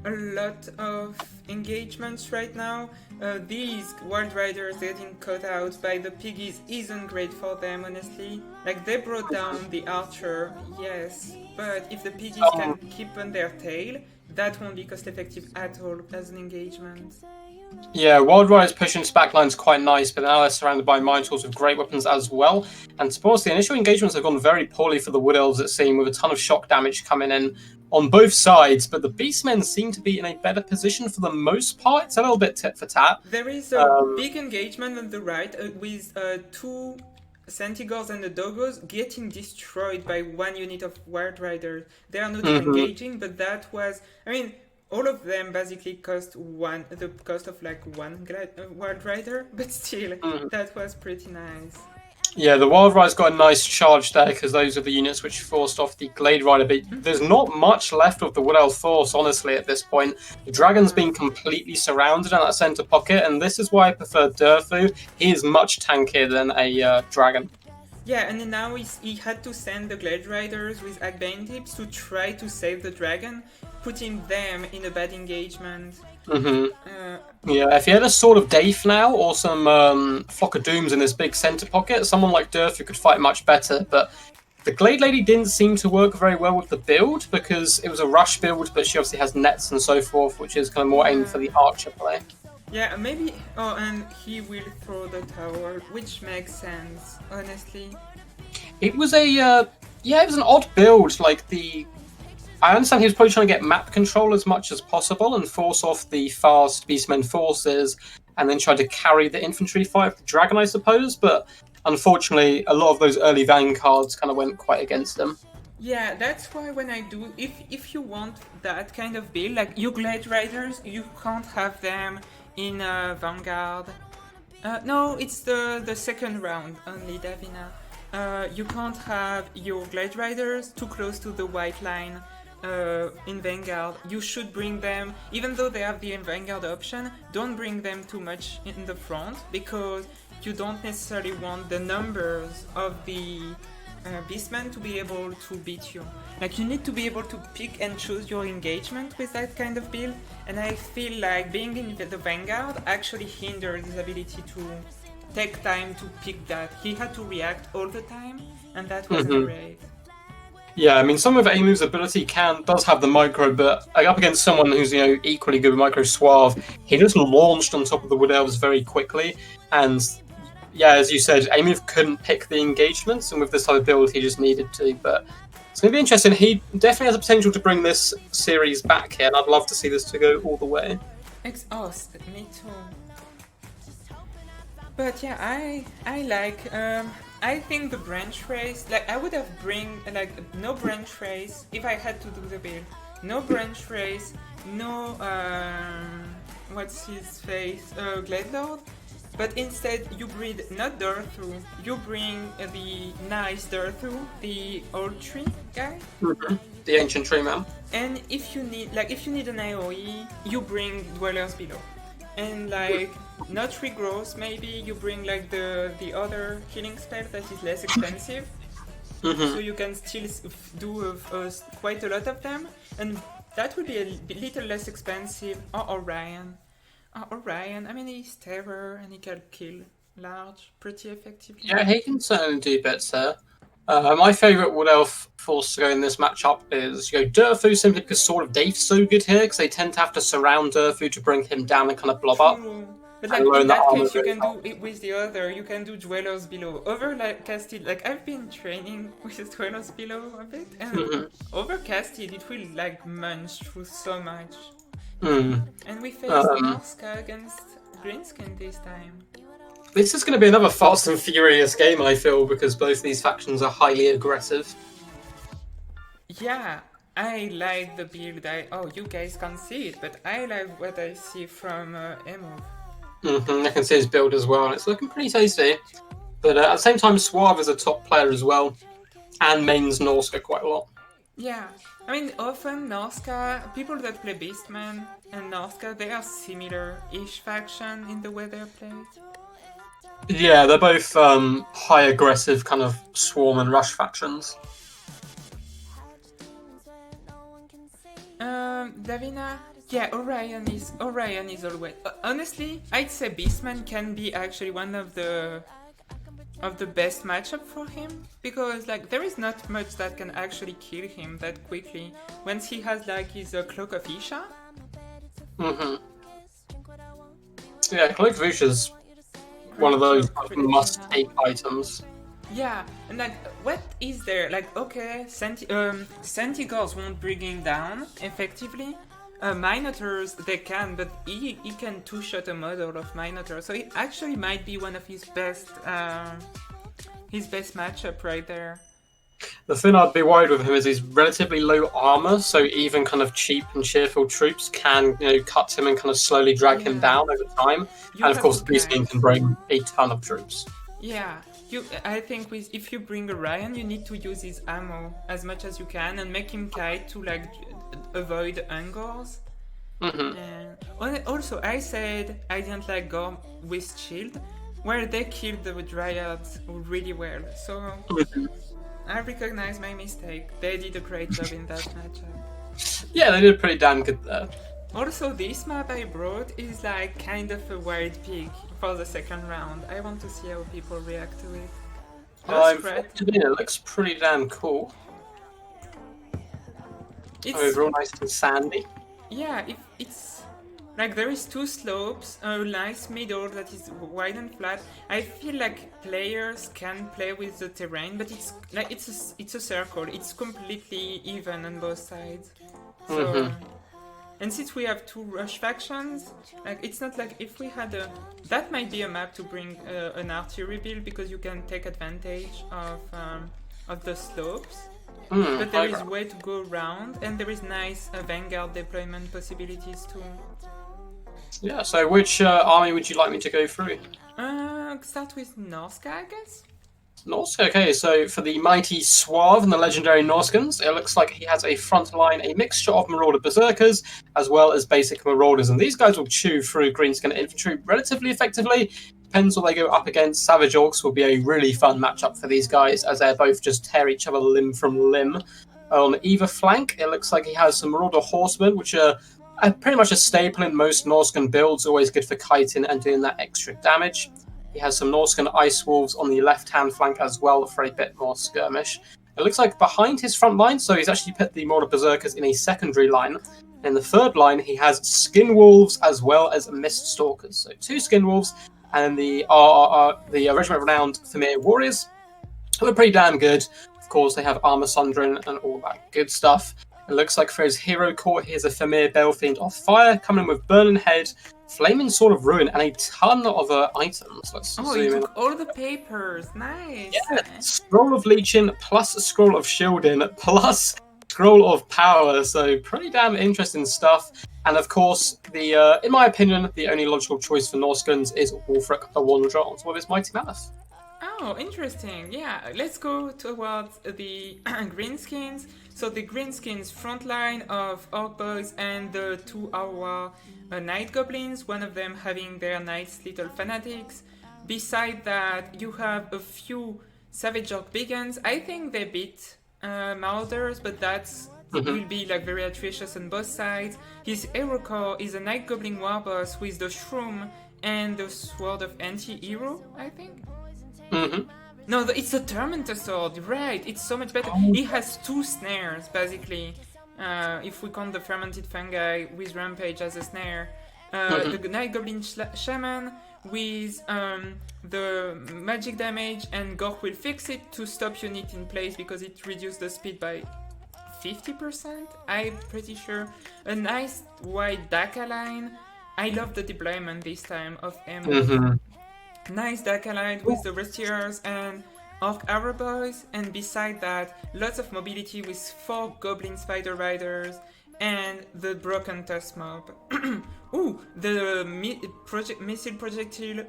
a lot of engagements right now. These Wild Riders getting caught out by the piggies isn't great for them, honestly. Like, they brought down the archer, yes, but if the piggies can keep on their tail, that won't be cost effective at all as an engagement. Yeah, Wild Rider's pushing its backline's quite nice, but now they're surrounded by Minotaurs with great weapons as well. And to be honest, the initial engagements have gone very poorly for the Wood Elves, it seems, with a ton of shock damage coming in on both sides. But the Beastmen seem to be in a better position for the most part. It's a little bit tit for tat. There is a big engagement on the right with two Centigors and the Doggos getting destroyed by one unit of Wild Riders. They are not engaging, but that was, I mean, all of them basically cost the cost of like one Wild Rider, but still, that was pretty nice. Yeah, the Wild Rider's got a nice charge there because those are the units which forced off the Glade Rider. But there's not much left of the Wood Elf force, honestly, at this point. The Dragon's been completely surrounded in that centre pocket, and this is why I prefer Durfu. He is much tankier than a Dragon. Yeah, and now he had to send the Glade Riders with Agbane tips to try to save the Dragon, putting them in a bad engagement. Yeah, if he had a Sword of Daith now, or some Flock of Dooms in this big centre pocket, someone like Durfu could fight much better, but the Glade Lady didn't seem to work very well with the build, because it was a rush build, but she obviously has nets and so forth, which is kind of more aimed for the archer play. Yeah, maybe. Oh, and he will throw the tower, which makes sense, honestly. It was it was an odd build. I understand he was probably trying to get map control as much as possible and force off the fast Beastmen forces, and then try to carry the infantry fight of the Dragon, I suppose. But unfortunately, a lot of those early vanguards kind of went quite against him. Yeah, that's why when I do, if you want that kind of build, like your Glade Riders, you can't have them in Vanguard. No, it's the second round only, Davina. You can't have your Glade Riders too close to the white line in Vanguard. You should bring them, even though they have the Vanguard option, don't bring them too much in the front, because you don't necessarily want the numbers of the Beastmen to be able to beat you. Like, you need to be able to pick and choose your engagement with that kind of build, and I feel like being in the Vanguard actually hinders his ability to take time to pick that. He had to react all the time, and that wasn't great. Yeah, I mean, some of Aimu's ability does have the micro, but up against someone who's equally good with micro Suave, he just launched on top of the Wood Elves very quickly, and yeah, as you said, Aimu couldn't pick the engagements, and with this type of build, he just needed to. But it's going to be interesting. He definitely has the potential to bring this series back here, and I'd love to see this to go all the way. Me too. But yeah, I like. I think the branch race. Like, I would have no branch race if I had to do the build. No branch race. No what's his face? Glade Lord. But instead, you breed not Durthu, you bring the nice Durthu, the old tree guy. The ancient tree man. And if you need an AoE, you bring Dwellers Below. And not regrowth, maybe you bring the other healing spell that is less expensive. So you can still do quite a lot of them, and that would be a little less expensive. Or Orion. Orion, I mean, he's terror and he can kill large pretty effectively. Yeah, he can certainly do bits there. My favourite Wood Elf force to go in this matchup is Durfu, simply because Sword of Daith's so good here, because they tend to have to surround Durfu to bring him down and kind of blob up. But in that case, you can do it with the other. You can do Dwellers Below. Overcasted, I've been training with Dwellers Below a bit, and Overcasted, it will munch through so much. And we faced Norska against Greenskin this time. This is going to be another Fast and Furious game, I feel, because both these factions are highly aggressive. Yeah, I like the build. You guys can't see it, but I like what I see from Emo. I can see his build as well, and it's looking pretty tasty. But at the same time, Suave is a top player as well, and mains Norska quite a lot. Yeah, I mean, often Norska, people that play Beastman and Norska, they are similar-ish faction in the way they're played. Yeah, they're both high aggressive kind of swarm and rush factions. Davina, yeah, Orion is always. Honestly, I'd say Beastman can be actually one of the best matchup for him, because there is not much that can actually kill him that quickly once he has his Cloak of Isha. So yeah, Cloak of Usha's one of those must-take items. Yeah, and like, what is there? Like, okay, Sentinels won't bring him down effectively. Minotaurs, they can, but he can two-shot a model of Minotaur, so it actually might be one of his best matchup right there. The thing I'd be worried with him is he's relatively low armor, so even kind of cheap and cheerful troops can, cut him and kind of slowly drag him down over time. And of course, the Beast King can bring a ton of troops. Yeah, I think if you bring Orion, you need to use his ammo as much as you can and make him kite to like avoid angles. And also, I said I didn't like go with shield, where they killed the Dryads really well. So I recognize my mistake. They did a great job in that matchup. Yeah, they did pretty damn good there. Also, this map I brought is like kind of a wild pig for the second round. I want to see how people react to it. It looks pretty damn cool. It's real nice and sandy. Yeah, it's like there is two slopes, a nice middle that is wide and flat. I feel like players can play with the terrain, but it's like it's a circle. It's completely even on both sides. So. And since we have two rush factions, like it's not like if we had that might be a map to bring an artillery build because you can take advantage of the slopes. But there is way to go around, and there is nice vanguard deployment possibilities too. Yeah. So which army would you like me to go through? Start with Norska, I guess. Norsk, okay, so for the mighty Suave and the legendary Norskans, it looks like he has a front line, a mixture of Marauder Berserkers, as well as basic Marauders, and these guys will chew through Greenskin infantry relatively effectively. Depends what they go up against. Savage Orcs will be a really fun matchup for these guys, as they both just tear each other limb from limb. On either flank, it looks like he has some Marauder Horsemen, which are pretty much a staple in most Norskan builds, always good for kiting and doing that extra damage. He has some Norskan Ice Wolves on the left-hand flank as well for a bit more skirmish. It looks like behind his front line, so he's actually put the Marauder Berserkers in a secondary line. In the third line, he has Skin Wolves as well as Mist Stalkers. So 2 Skin Wolves and the Regiment of Renowned Thamir Warriors, who are pretty damn good. Of course, they have Armor Sundering and all that good stuff. It looks like for his hero core, he has a Thamir Balefiend of Fire, coming in with Burning Head, Flaming Sword of Ruin, and a ton of items. Let's zoom in. Took all the papers. Nice. Yeah, Scroll of Leeching, plus Scroll of Shielding, plus Scroll of Power. So pretty damn interesting stuff. And of course, in my opinion, the only logical choice for Norskans is Wulfric the Wanderer on top of his Mighty Mammoth. Oh, interesting. Yeah, let's go towards the Greenskins. So the Greenskins front line of Orc Boys and the 2 Aurora Night Goblins, one of them having their nice little fanatics. Beside that, you have a few Savage Orc Biggins. I think they beat Marauders, but that's will be like very atrocious on both sides. His hero core is a Night Goblin Warboss with the Shroom and the Sword of Anti-Hero, I think. No, it's a Tormentor Sword, right? It's so much better. He has 2 snares, basically. If we count the Fermented Fungi with Rampage as a snare. The Night Goblin Shaman with the magic damage, and Gork will fix it to stop unit in place because it reduced the speed by 50%, I'm pretty sure. A nice wide Daka line. I love the deployment this time of Emo. Nice Daka line with the Restiers and Orc Arrow Boys, and beside that, lots of mobility with 4 Goblin Spider Riders and the Broken Tusk Mob. Ooh, the missile projectile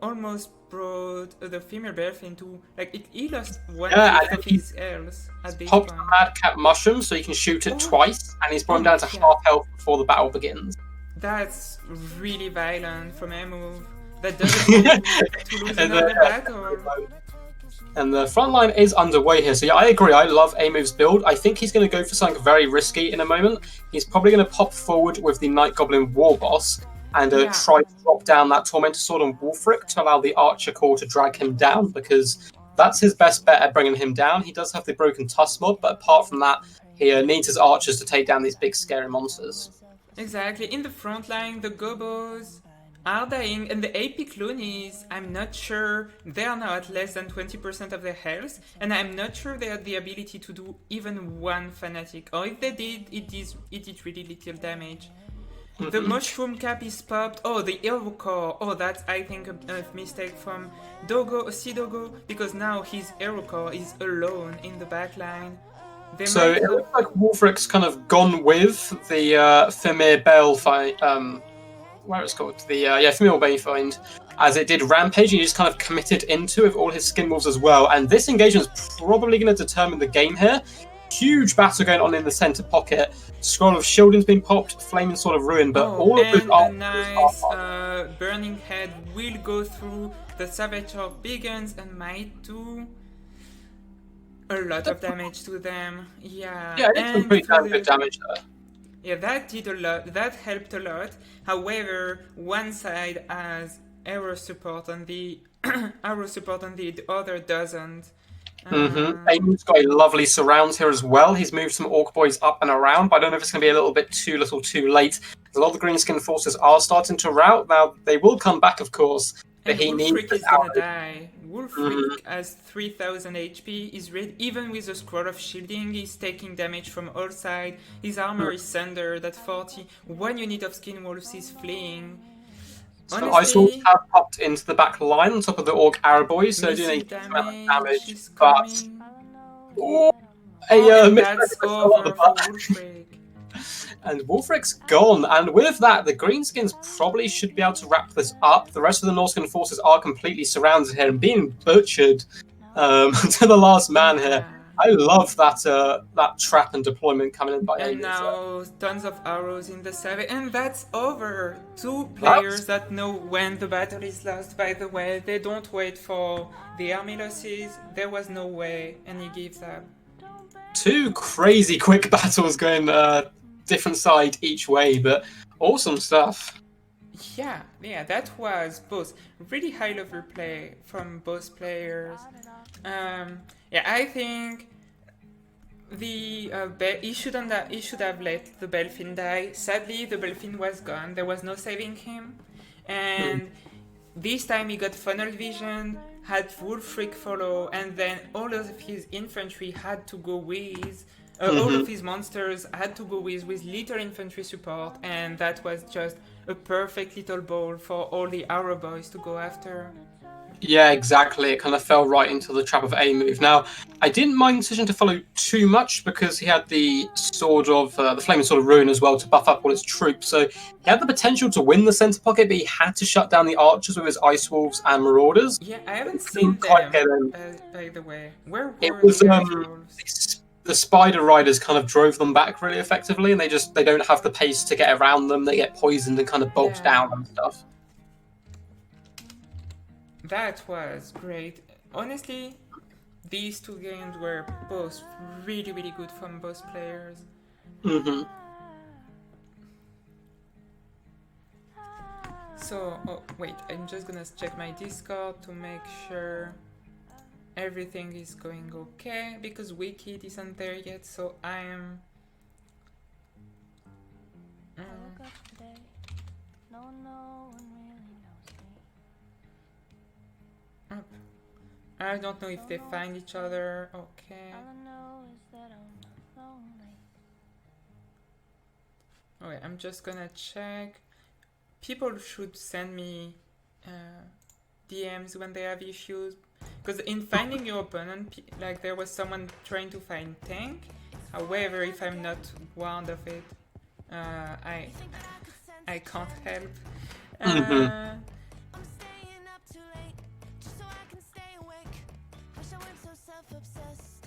almost brought the female Bearf into, like, he lost one of his health at this point. Popped the Madcap Mushroom so he can shoot it twice, and he's brought him down to half health before the battle begins. That's really violent from a move. That doesn't want to lose another battle. And the front line is underway here. So yeah, I agree. I love A-Move's build. I think he's going to go for something very risky in a moment. He's probably going to pop forward with the Night Goblin War Boss and try to drop down that Tormentor Sword on Wulfric to allow the Archer Core to drag him down, because that's his best bet at bringing him down. He does have the Broken Tusk Mob, but apart from that, he needs his archers to take down these big scary monsters. Exactly. In the front line, the Gobos are dying, and the epic loonies, I'm not sure, they are now at less than 20% of their health, and I'm not sure they had the ability to do even one fanatic, or if they did, it did really little damage. The mushroom cap is popped. Oh, the hero core. Oh, that's, I think, a mistake from Dogo, because now his hero core is alone in the backline. They So might it have... looks like Wolfric's kind of gone with the Fimir Bell fight. Where it's called the Fimir Bay find, as it did Rampage. He just kind of committed into with all his skin wolves as well. And this engagement is probably going to determine the game here. Huge battle going on in the center pocket. Scroll of Shielding's been popped, Flaming Sword of Ruin, but all of those and a nice Burning Head will go through the Savage of Begins and might do a lot of damage to them. Yeah, Yeah, it's some pretty damn good damage there. Yeah, that did a lot. That helped a lot. However, one side has arrow support on the the other doesn't. Aiden's got a lovely surround here as well. He's moved some Orc Boys up and around, but I don't know if it's going to be a little bit too little too late. A lot of the Greenskin forces are starting to rout. Now, they will come back, of course, but and he needs... Wolfric is gonna die. Wolfric has 3000 HP. He's red. Even with the Scroll of Shielding, he's taking damage from all sides. His armor is sundered at 40. 1 unit of Skin Wolves is fleeing. So Ice Wolves have popped into the back line on top of the Orc Arrow Boys, so doing a damage, but... Oh, that's over for Wolfric. And Wolfric's gone, and with that, the Greenskins probably should be able to wrap this up. The rest of the Norscan forces are completely surrounded here and being butchered to the last man here. I love that trap and deployment coming in by And Aiden. now tons of arrows in the savage, and that's over. 2 players that know when the battle is lost, by the way. They don't wait for the army losses. There was no way, and he gives up. 2 crazy quick battles going different side each way, but awesome stuff. Yeah, that was both really high level play from both players. I think the he should have let the Belfin die. Sadly, the Belfin was gone. There was no saving him, and this time he got funnel vision, had Wolfric follow, and then all of his infantry had to go with. All of his monsters had to go with little infantry support, and that was just a perfect little ball for all the arrow boys to go after. Yeah, exactly. It kind of fell right into the trap of A move. Now, I didn't mind the decision to follow too much because he had the sword of the Flaming Sword of Ruin as well to buff up all his troops. So he had the potential to win the center pocket, but he had to shut down the archers with his Ice Wolves and Marauders. Yeah, I haven't seen quite them. By the way, where were it was the Ice Wolves? The Spider Riders kind of drove them back really effectively, and they don't have the pace to get around them. They get poisoned and kind of bogged down and stuff. That was great. Honestly, these 2 games were both really, really good from both players. So, wait, I'm just gonna check my Discord to make sure everything is going okay, because Wicked isn't there yet, so I am... I don't know if they find each other. Okay. Okay, I'm just gonna check. People should send me DMs when they have issues, because in finding your opponent, like there was someone trying to find tank. However, if I'm not warned of it, I can't help.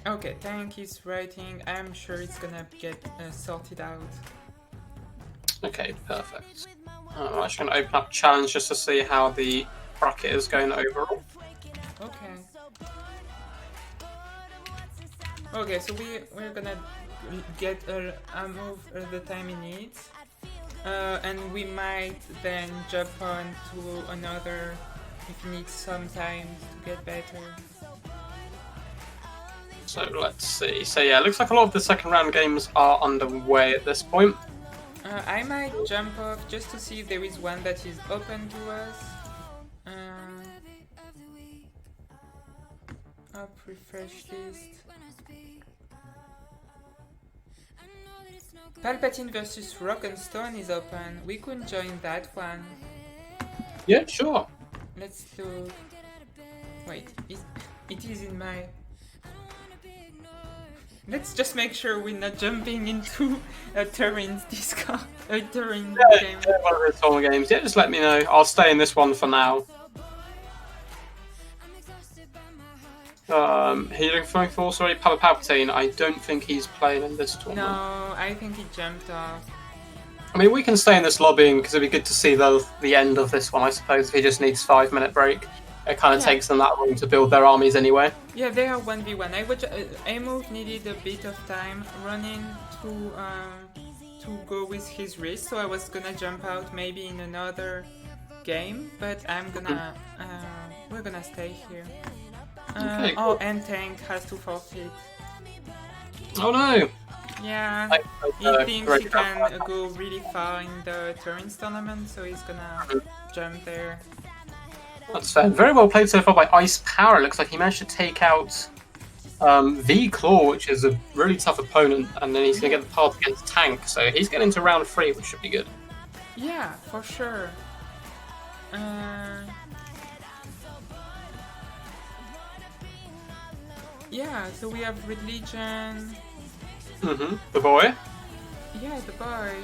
Okay, tank is writing. I'm sure it's gonna get sorted out. Okay, perfect. I'm actually going to open up challenge just to see how the bracket is going overall. Okay. Okay, so we're gonna get a move the time he needs, and we might then jump on to another if he needs some time to get better. So let's see. So yeah, it looks like a lot of the second round games are underway at this point. I might jump off just to see if there is one that is open to us. Up, refresh list. Palpatine versus Rock and Stone is open. We could join that one. Yeah, sure. Let's look. Wait, it is in my... Let's just make sure we're not jumping into a Turin's Discord. A Turin game. Yeah, one of those tournament games. Yeah, just let me know. I'll stay in this one for now. Who are you looking for? Sorry, Papa Palpatine. I don't think he's playing in this tournament. No, I think he jumped off. I mean, we can stay in this lobby because it'd be good to see the end of this one, I suppose, if he just needs 5-minute break. It kind of takes them that long to build their armies anyway. Yeah, they are 1v1. Amov needed a bit of time running to go with his wrist, so I was gonna jump out maybe in another game, but we're gonna stay here. Okay, cool. Oh, and Tank has to forfeit. Oh no! Yeah, he thinks he can go really far in the Turin's tournament, so he's gonna jump there. That's fair. Very well played so far by Ice Power. It looks like he managed to take out V Claw, which is a really tough opponent, and then he's going to get the path against Tank, so he's getting into round 3, which should be good. Yeah, for sure. Yeah, so we have Red Legion. The boy. Yeah, the boy.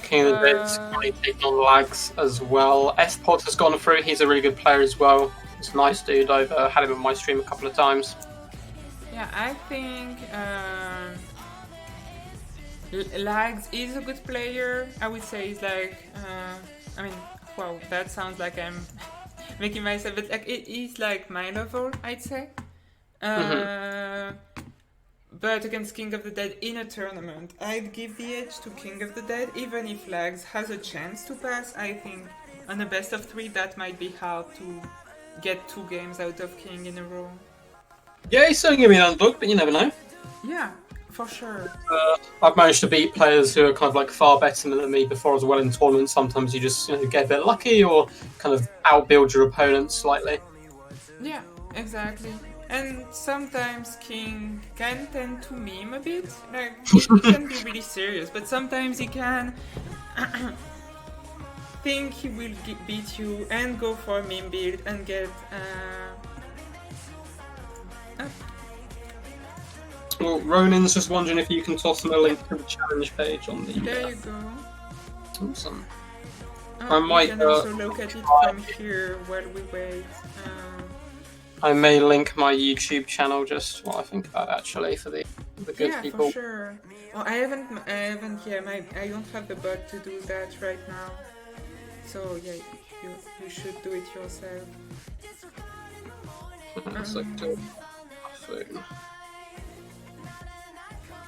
King of the Dead's currently taking on Lags as well. S-Pod has gone through. He's a really good player as well. He's a nice dude. I've had him on my stream a couple of times. Yeah, I think Lags is a good player. I would say he's like, I mean, wow, that sounds like I'm making myself, but like he's like my level, I'd say. But against King of the Dead in a tournament, I'd give the edge to King of the Dead, even if Lags has a chance to pass. I think on a best of 3 that might be hard to get 2 games out of King in a row. Yeah, he's certainly giving me an underdog, but you never know. Yeah, for sure. I've managed to beat players who are kind of like far better than me before as well in tournaments. Sometimes you just get a bit lucky or kind of outbuild your opponent slightly. Yeah, exactly. And sometimes King can tend to meme a bit. Like, he can be really serious, but sometimes he can think he will beat you and go for a meme build and get up. Well, Ronin's just wondering if you can toss him a link to the challenge page on the... There you go. Awesome. Oh, I might we can also look at it from here while we wait. I may link my YouTube channel just what I think about actually for the good people. Yeah, for sure. Oh, I haven't. I don't have the bot to do that right now. So yeah, you should do it yourself.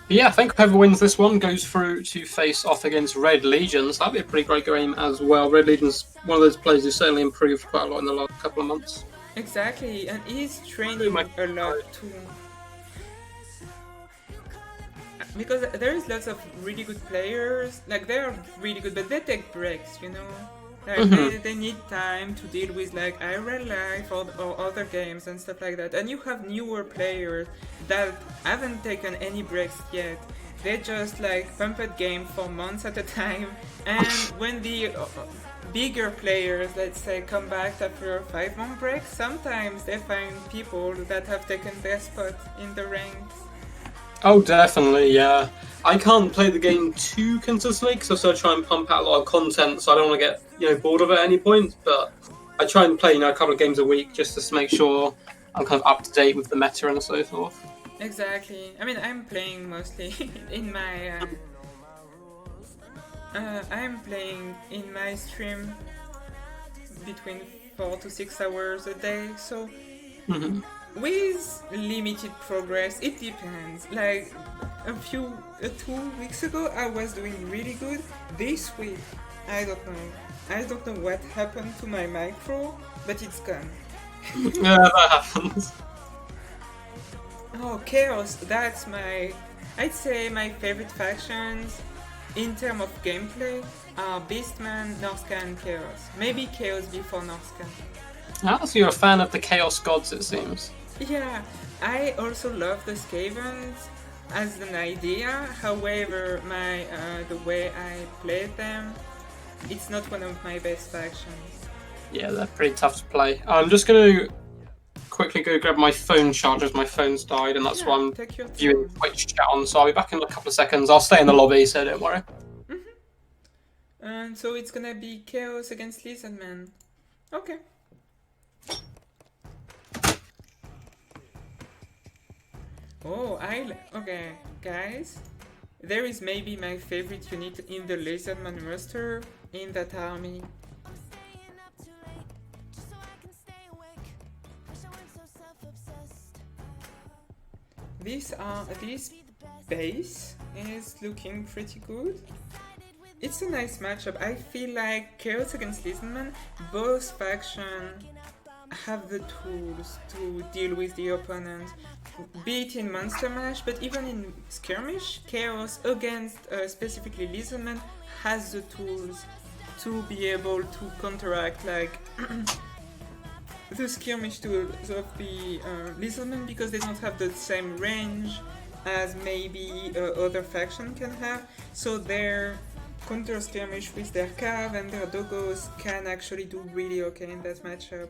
Yeah, I think whoever wins this one goes through to face off against Red Legions. That'd be a pretty great game as well. Red Legion's one of those players who's certainly improved quite a lot in the last couple of months. Exactly, and he's training a lot too. Because there is lots of really good players, like they're really good, but they take breaks, Like they need time to deal with like IRL life or other games and stuff like that. And you have newer players that haven't taken any breaks yet. They just like pump a game for months at a time, and when the bigger players, let's say, come back after a 5-month break, sometimes they find people that have taken their spot in the ranks. Oh, definitely, yeah. I can't play the game too consistently because I still try and pump out a lot of content, so I don't want to get bored of it at any point. But I try and play a couple of games a week just to make sure I'm kind of up to date with the meta and so forth. Exactly. I mean, I'm playing mostly in my. I'm playing in my stream between 4 to 6 hours a day, so with limited progress, it depends. Like 2 weeks ago, I was doing really good. This week, I don't know what happened to my micro, but it's gone. Yeah, that happens. Oh, Chaos, that's I'd say my favorite factions. in terms of gameplay, are Beastman, Norsca, and Chaos. Maybe Chaos before Norsca. Ah, so you're a fan of the Chaos Gods, it seems. Yeah, I also love the Skavens as an idea. However, the way I played them, it's not one of my best factions. Yeah, they're pretty tough to play. I'm just going to quickly go grab my phone charger as my phone's died, and that's Yeah, why I'm take your viewing time. Twitch chat on. So I'll be back in a couple of seconds. I'll stay in the lobby, so don't worry. And so it's gonna be Chaos against Lizardman. Okay. Oh, okay, guys. There is maybe my favorite unit in the Lizardman roster in that army. This base is looking pretty good. It's a nice matchup. I feel like Chaos against Lizardman, both factions have the tools to deal with the opponent, be it in Monster Mash, but even in Skirmish, Chaos against specifically Lizardman has the tools to be able to counteract like the Skirmish tools of the Lizardman, because they don't have the same range as maybe other faction can have, so their counter skirmish with their Cav and their Doggos can actually do really okay in that matchup.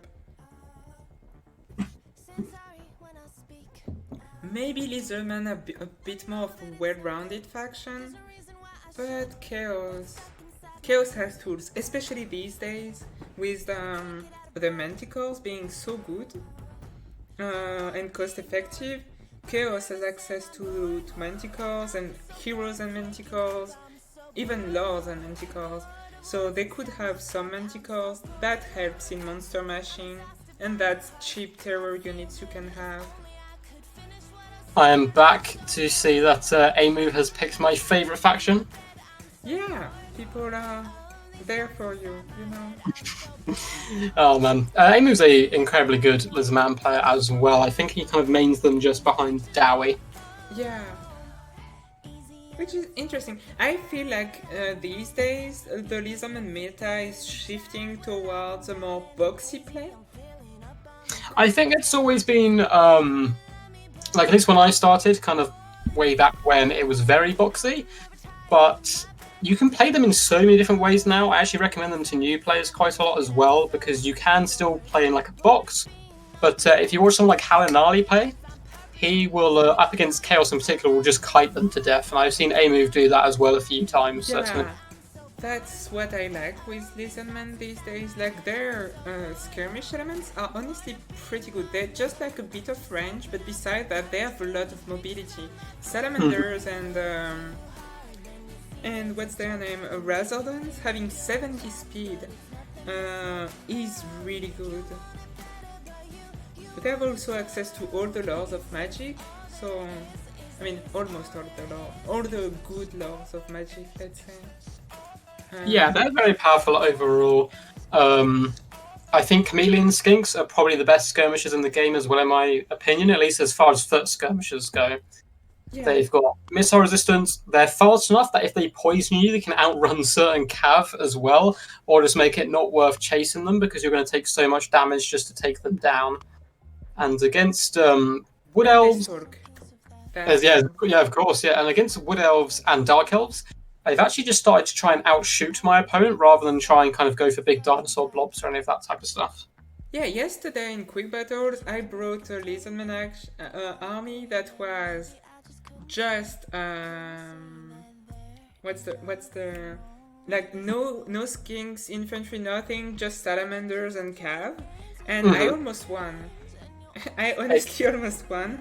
Maybe Lizardman a bit more of a well-rounded faction, but Chaos has tools, especially these days with the Manticores being so good and cost-effective. Chaos has access to Manticores and Heroes and Manticores, even Lords and Manticores, so they could have some Manticores. That helps in monster mashing, and that's cheap terror units you can have. I am back to see that Amu has picked my favourite faction. Yeah, people are there for you, you know. Oh man, Amu's a incredibly good Lizardman player as well. I think he kind of mains them just behind Dowie. Yeah. Which is interesting. I feel like these days the Lizardman meta is shifting towards a more boxy play. I think it's always been, like at least when I started, kind of way back when, it was very boxy. But you can play them in so many different ways now. I actually recommend them to new players quite a lot as well, because you can still play in like a box. But if you watch someone like Halinali play, he will, up against Chaos in particular, will just kite them to death. And I've seen A-Move do that as well a few times. Yeah, So that's what I like with Lizardman these days. Like their skirmish elements are honestly pretty good. They're just like a bit of range, but beside that, they have a lot of mobility. Salamanders and what's their name? Razordons having 70 speed is really good. But they have also access to all the laws of magic, so I mean almost all the good laws of magic, let's say. yeah, they're very powerful overall. I think Chameleon Skinks are probably the best skirmishers in the game as well, in my opinion, at least as far as foot skirmishers go. Yeah. They've got missile resistance. They're fast enough that if they poison you, they can outrun certain cav as well, or just make it not worth chasing them because you're going to take so much damage just to take them down. And against Wood Elves, yeah, of course, yeah. And against Wood Elves and Dark Elves, they've actually just started to try and outshoot my opponent rather than try and kind of go for big dinosaur blobs or any of that type of stuff. Yeah, yesterday in quick battles, I brought a Lizardman army that was just what's the like no skinks, infantry, nothing, just salamanders and cav, and I almost won. I honestly almost won.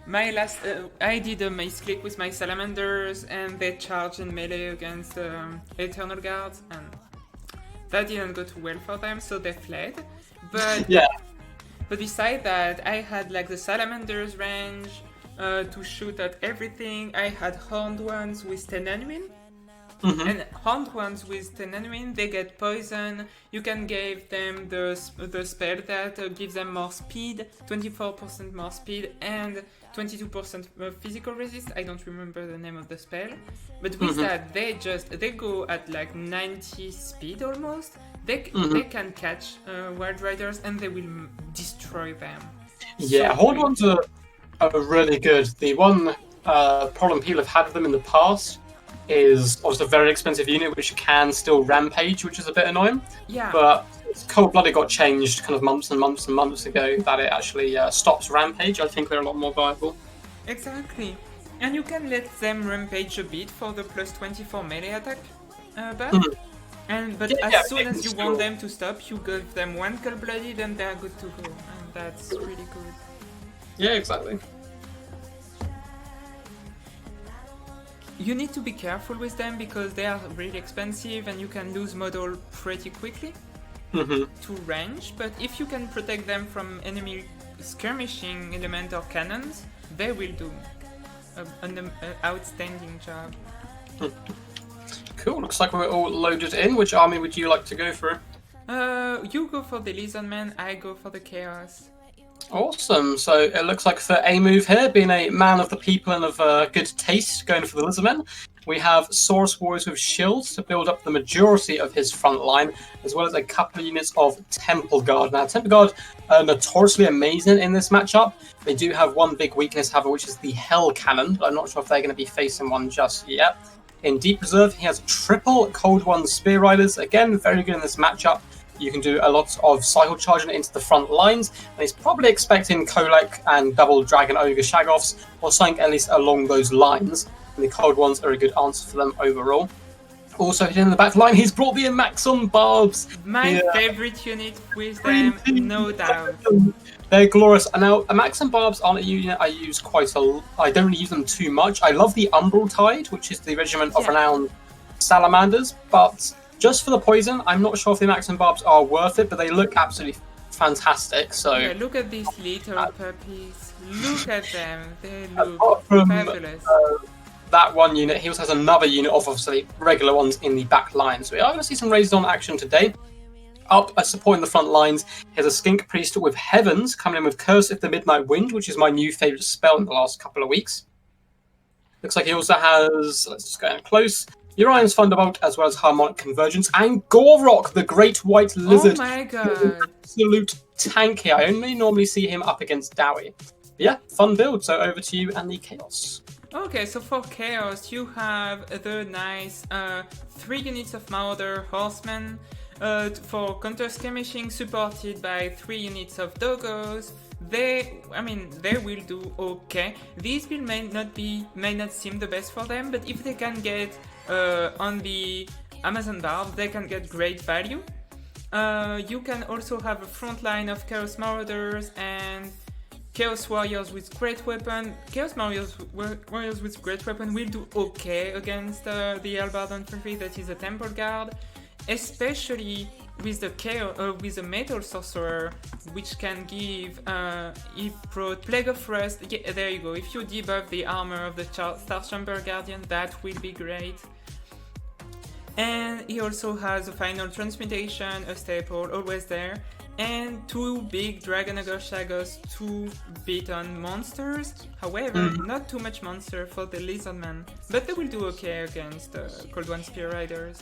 My last, I did a misclick with my salamanders, and they charged in melee against Eternal Guards, and that didn't go too well for them, so they fled. But yeah. But beside that, I had like the salamanders range to shoot at everything. I had horned ones with 10 enemy. And horned ones with Tenenuin, they get poison. You can give them the spell that gives them more speed, 24% more speed, and 22% physical resist. I don't remember the name of the spell. But with that, they go at like 90 speed almost. They can catch Wild Riders and they will destroy them. Yeah, So horned quick. ones are really good. The one problem people have had with them in the past is obviously a very expensive unit which can still rampage, which is a bit annoying. Yeah. But Cold-Blooded got changed kind of months and months and months ago that it actually stops rampage. I think they're a lot more viable. Exactly. And you can let them rampage a bit for the plus 24 melee attack buff. But as soon as you want them to stop, you give them one Cold-Blooded and they're good to go. And that's really good. Yeah, exactly. You need to be careful with them because they are really expensive and you can lose model pretty quickly to range. But if you can protect them from enemy skirmishing element or cannons, they will do an outstanding job. Cool, looks like we're all loaded in. Which army would you like to go for? You go for the Lizardman, I go for the Chaos. Awesome. So it looks like for a move here, being a man of the people and of good taste, going for the Lizardmen, we have Saurus Warriors with shields to build up the majority of his front line, as well as a couple of units of Temple Guard. Now, Temple Guard are notoriously amazing in this matchup. They do have one big weakness, however, which is the Hell Cannon, but I'm not sure if they're going to be facing one just yet. In Deep Reserve, he has triple Cold One Spear Riders. Again, very good in this matchup. You can do a lot of cycle charging into the front lines, and he's probably expecting Kolek and double Dragon Ogre Shagoffs, or something at least along those lines. And the Cold Ones are a good answer for them overall. Also, in the back line, he's brought the Amaxon Barbs. My favorite unit with them, no doubt. They're glorious. And now, Amaxon Barbs aren't a unit I use I don't really use them too much. I love the Umbral Tide, which is the regiment of renowned salamanders, but just for the poison, I'm not sure if the Amaxon Barbs are worth it, but they look absolutely fantastic. So yeah, look at these little puppies. Look at them. They look fabulous. That one unit, he also has another unit of obviously regular ones in the back line. So we are going to see some raised on action today. Up supporting the front lines, here's a Skink Priest with Heavens coming in with Curse of the Midnight Wind, which is my new favourite spell in the last couple of weeks. Looks like he also has, let's just go in close, Orion's Thunderbolt, as well as Harmonic Convergence, and Gorok, the Great White Lizard. Oh my god. Absolute tank here. I only normally see him up against Dowie. But yeah, fun build. So over to you and the Chaos. Okay, so for Chaos, you have the nice 3 units of Marauder Horsemen for counter skirmishing, supported by 3 units of Doggos. They will do okay. This build may not seem the best for them, but if they can get on the Amazon Barb, they can get great value. You can also have a front line of Chaos Marauders and Chaos Warriors with Great Weapon. Chaos Warriors with Great Weapon will do okay against the Albard Infantry, that is a Temple Guard, especially with the Metal Sorcerer, which can give Plague of Rust. Yeah, there you go. If you debuff the armor of the Star Chamber Guardian, that will be great. And he also has a Final Transmutation, a staple, always there, and 2 big Dragon Ogre Shagos to beat on monsters. However, not too much monster for the Lizardman, but they will do okay against Cold One Spear Riders.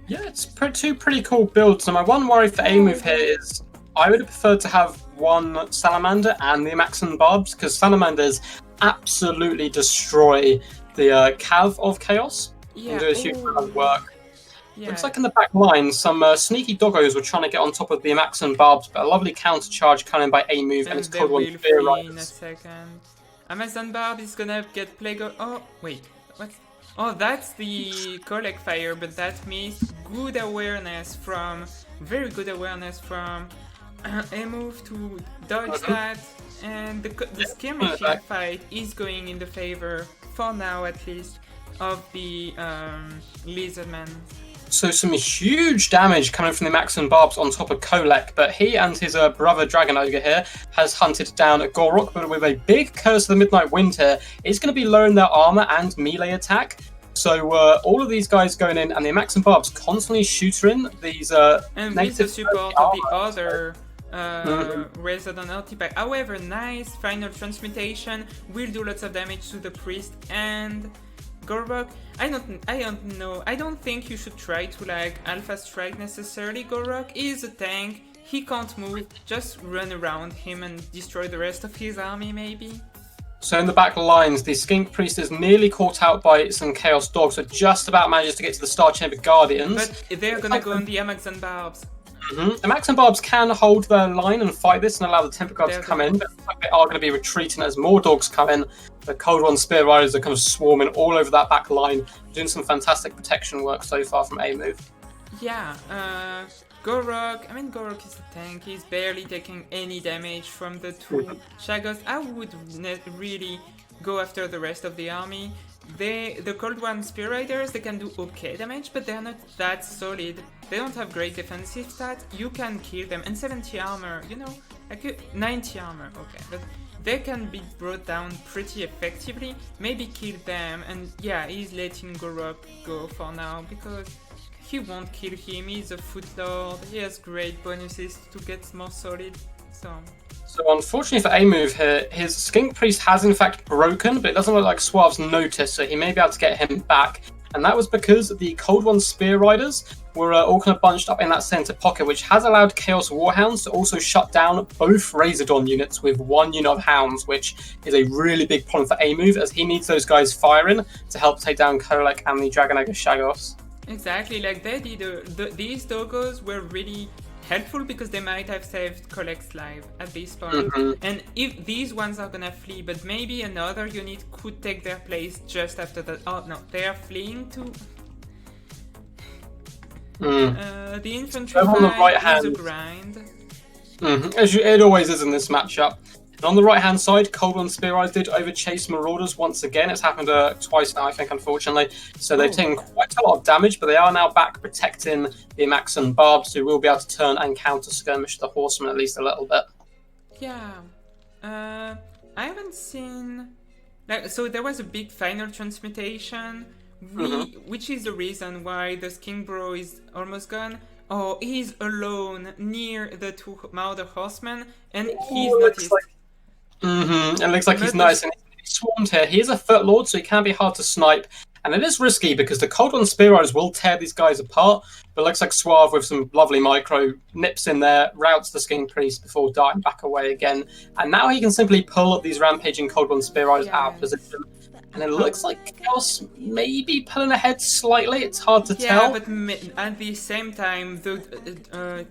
Yeah, it's two pretty cool builds. So my one worry for A move here is I would have preferred to have one Salamander and the Amaxon Barbs, because Salamanders absolutely destroy the Cav of Chaos. Yeah. And do a huge amount of work. Yeah. Looks like in the back line, some sneaky doggos were trying to get on top of the Amaxon Barbs, but a lovely counter charge coming by A move, and it's they Cold will One Spear flee in a Riders. second. Amazon Barb is gonna get Plague of... Oh, wait. What? Oh, that's the Collect Fire, but that missed. Very good awareness from A move to dodge that. And the skirmishing fight is going in the favor, for now at least, of the Lizardman. So some huge damage coming from the Amaxon Barbs on top of Kolek, but he and his brother Dragon Ogre here has hunted down a Gorok, but with a big Curse of the Midnight Wind here, it's going to be lowering their armor and melee attack. So all of these guys going in, and the Max and Barbs constantly shooting these and with the support of the other Resident artifact. However, nice final transmutation will do lots of damage to the priest and Gorok. I don't know. I don't think you should try to like alpha strike necessarily. Gorok is a tank. He can't move. Just run around him and destroy the rest of his army, maybe. So in the back lines, the Skink Priest is nearly caught out by some Chaos Dogs, so just about manages to get to the Star Chamber Guardians. But they're gonna go on the Amax and Barbs. The Max and Barbs can hold their line and fight this and allow the Temple Guard to come in, but they are going to be retreating as more dogs come in. The Cold One Spear Riders are kind of swarming all over that back line, doing some fantastic protection work so far from A-Move. Yeah, Gorok, Gorok is a tank, he's barely taking any damage from the two Shagos. I would really go after the rest of the army. The Cold One Spear Riders, they can do okay damage, but they're not that solid. They don't have great defensive stats. You can kill them, and 70 armor, like 90 armor, okay, but they can be brought down pretty effectively. Maybe kill them, and yeah, he's letting Gorok go for now, because he won't kill him. He's a Foot Lord, he has great bonuses to get more solid, So unfortunately for A-Move here, his Skink Priest has in fact broken, but it doesn't look like Suave's noticed, so he may be able to get him back. And that was because the Cold One Spear Riders were all kind of bunched up in that center pocket, which has allowed Chaos Warhounds to also shut down both Razordon units with one unit of Hounds, which is a really big problem for A-Move, as he needs those guys firing to help take down Kolek and the Dragonaga Shagos. Exactly, like they did. These doggos were really helpful because they might have saved Kolek's life at this point. And if these ones are gonna flee, but maybe another unit could take their place just after that. Oh no, they are fleeing to. The infantry on the right hand is a grind. As it always is in this matchup. And on the right-hand side, Cold One Spear Riders did overchase Marauders once again. It's happened twice now, I think, unfortunately. So they've taken quite a lot of damage, but they are now back protecting the Max and Barbs, who will be able to turn and counter-skirmish the Horsemen at least a little bit. Yeah. I haven't seen... So there was a big final transmutation, which is the reason why the Skink Bro is almost gone. Oh, he's alone near the two Marauder Horsemen, and he's noticed. It looks like he's nice and he's swarmed here. He is a Foot Lord, so he can be hard to snipe. And it is risky because the Cold One Spear Riders will tear these guys apart. But it looks like Suave with some lovely micro nips in there, routes the Skink Priest before darting back away again. And now he can simply pull up these rampaging Cold One Spear Riders out of position. And it looks like Chaos may be pulling ahead slightly. It's hard to tell. Yeah, but at the same time, the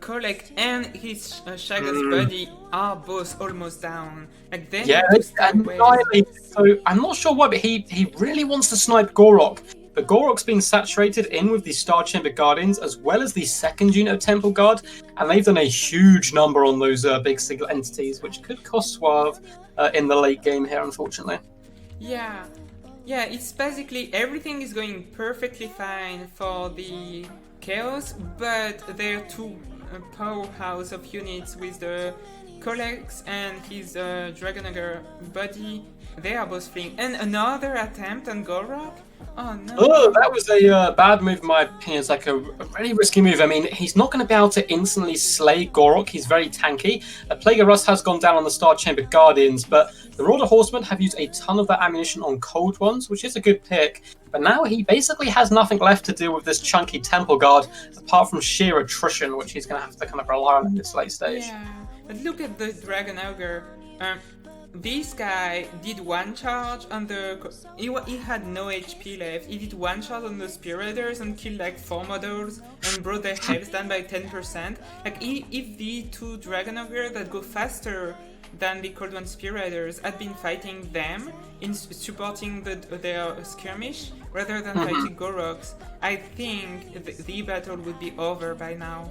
Kolek and his Shagos buddy are both almost down. Like they so I'm not sure why, but he really wants to snipe Gorok. But Gorok's been saturated in with the Star Chamber Guardians as well as the second unit of Temple Guard, and they've done a huge number on those big single entities, which could cost Suave in the late game here, unfortunately. Yeah, it's basically everything is going perfectly fine for the Chaos, but there are two powerhouse of units with the Kolex and his Dragonagar buddy. They are both fleeing. And another attempt on Gorok? Oh no. Oh, that was a bad move in my opinion. It's like a really risky move. I mean, he's not going to be able to instantly slay Gorok. He's very tanky. Plague of Rust has gone down on the Star Chamber Guardians, but the Marauder Horsemen have used a ton of their ammunition on Cold Ones, which is a good pick. But now he basically has nothing left to deal with this chunky Temple Guard, apart from sheer attrition, which he's going to have to kind of rely on in this late stage. Yeah, but look at the Dragon Ogre. This guy did one charge on the... He had no HP left. He did one charge on the Spear Raiders and killed like 4 models and brought their health down by 10%. Like, if the two Dragon Ogre that go faster than the Cold One Spear Raiders had been fighting them in supporting their skirmish rather than fighting Goroks, I think the battle would be over by now.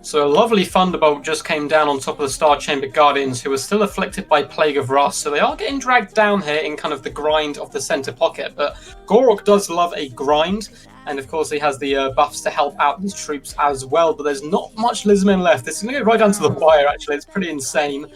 So a lovely Thunderbolt just came down on top of the Star Chamber Guardians, who are still afflicted by Plague of Rust. So they are getting dragged down here in kind of the grind of the center pocket. But Gorok does love a grind. And of course he has the buffs to help out these troops as well. But there's not much Lizmen left. This is going to go right down to the wire, actually. It's pretty insane.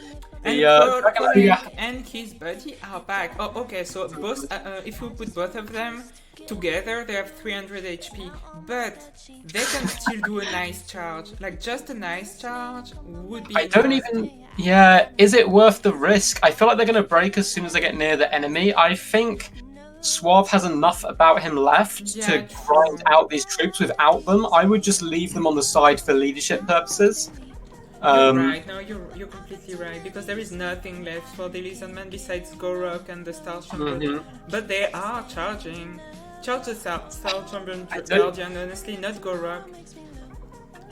And Dragon Ogre. and his buddy are back. Oh, okay. So both, if you put both of them together, they have 300 HP. But they can still do a nice charge. Like just a nice charge would be. I don't even. Yeah, is it worth the risk? I feel like they're going to break as soon as they get near the enemy. I think Suave has enough about him left to grind out these troops without them. I would just leave them on the side for leadership purposes. You're right. No, you're completely right, because there is nothing left for the Lizard Man besides Gorok and the Star Champion. But they are charging. Charge the Star Champion Guardian, honestly, not Gorok.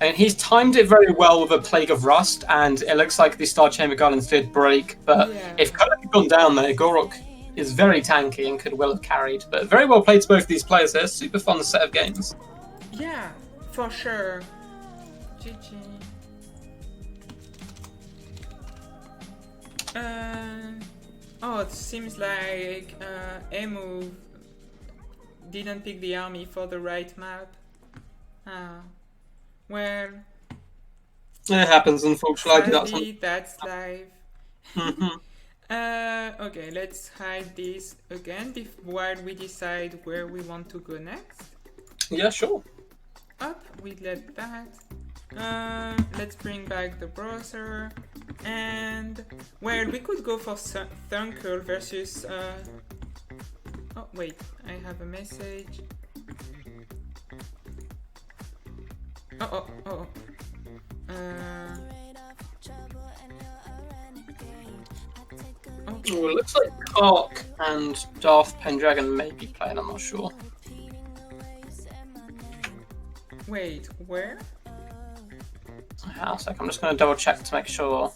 And he's timed it very well with a Plague of Rust, and it looks like the Star Chamber Guardians did break. But if Kodak had gone down there, Gorok is very tanky and could well have carried. But very well played to both these players there. Super fun set of games. Yeah, for sure. GG. Oh, it seems like Emu didn't pick the army for the right map. Well, it happens, unfortunately. sadly, that's life. Okay, let's hide this again while we decide where we want to go next. Yeah, sure. Up, we let that. Let's bring back the browser. And, well, we could go for Thunkel versus... Oh, wait, I have a message. Oh. Okay. Ooh, it looks like Kark and Darth Pendragon may be playing, I'm not sure. Wait, where? Hang on, I'm just going to double check to make sure.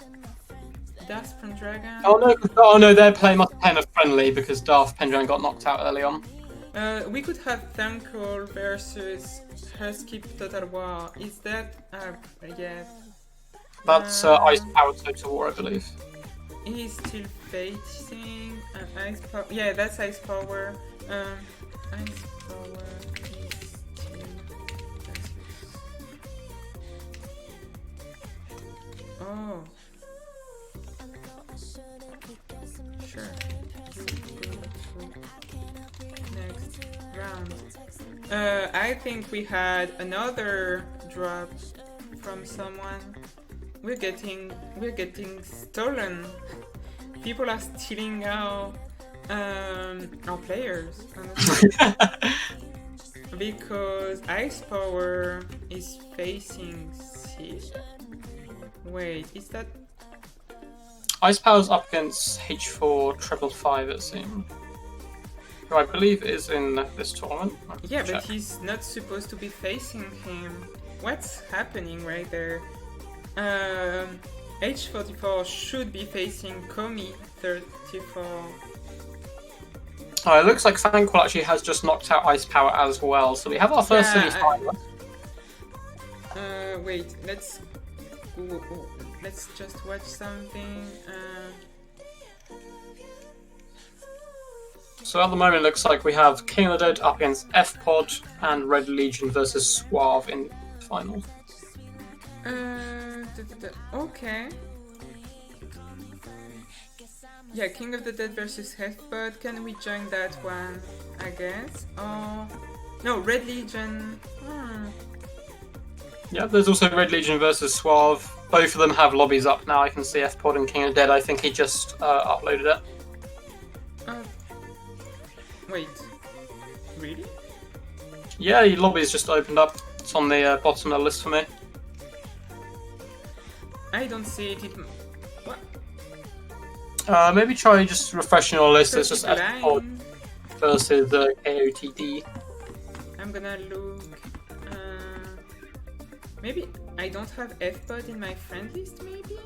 Darth Pendragon? Oh no, they're playing a friendly because Darth Pendragon got knocked out early on. We could have Thankor versus Husky Total War. Is that... yeah. That's Ice Power Total War, I believe. He's still facing Ice Power. Yeah, that's Ice Power. Ice Power is still versus... Oh. Sure. Next round. I think we had another drop from someone. We're getting stolen. People are stealing our players, honestly. Because Ice Power is facing C. Wait, is that... Ice Power's up against H4 555, it seems. Who I believe is in this tournament. Yeah, but he's not supposed to be facing him. What's happening right there? H44 should be facing Komi 34. Oh, it looks like Thankful actually has just knocked out Ice Power as well, so we have our first semi-final. Wait, let's just watch something. So at the moment, it looks like we have King of the Dead up against F-Pod and Red Legion versus Suave in the final. Okay. Yeah, King of the Dead versus F-Pod. Can we join that one? I guess. Oh, no, Red Legion. Yeah, there's also Red Legion versus Suave. Both of them have lobbies up now. I can see F-Pod and King of the Dead. I think he just uploaded it. Wait, really? Yeah, your lobby's just opened up. It's on the bottom of the list for me. I don't see it. What? Maybe try just refreshing your list. It's just F-Pod line. versus KOTD. I'm gonna look. Maybe I don't have F-Pod in my friend list, maybe?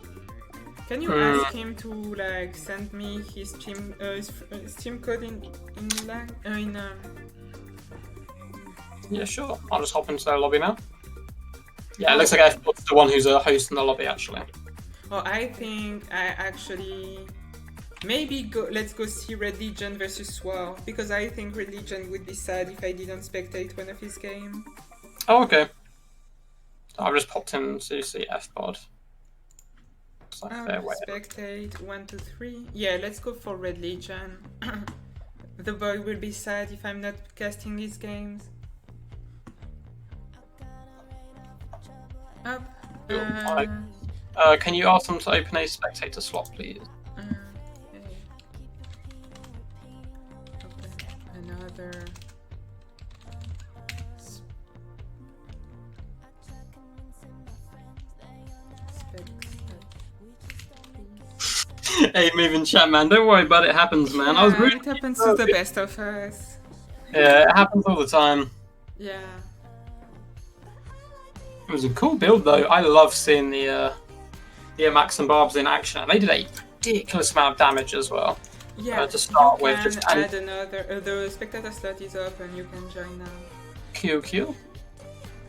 Can you ask him to like send me his Steam code in Yeah, sure. I'll just hop into their lobby now. Yeah, it looks like F-Pod's the one who's a host in the lobby, actually. Oh, I think I actually... Maybe let's go see Red Legion versus Suave, because I think Red Legion would be sad if I didn't spectate one of his games. Oh, okay. I've just popped in to see F-Pod. So fair way. Spectate 1, 2, 3. Yeah, let's go for Red Legion. The boy will be sad if I'm not casting these games. Up. Can you ask them to open a spectator slot, please? Okay. Open another. Hey, moving chat, man. Don't worry about it. It happens, man. I was really. It happens to the best of us. Yeah, it happens all the time. Yeah. It was a cool build, though. I love seeing the Max and Barbs in action. They did a ridiculous amount of damage as well. Yeah. To start you with, can just add another. The spectator slot is open. You can join now. QQ.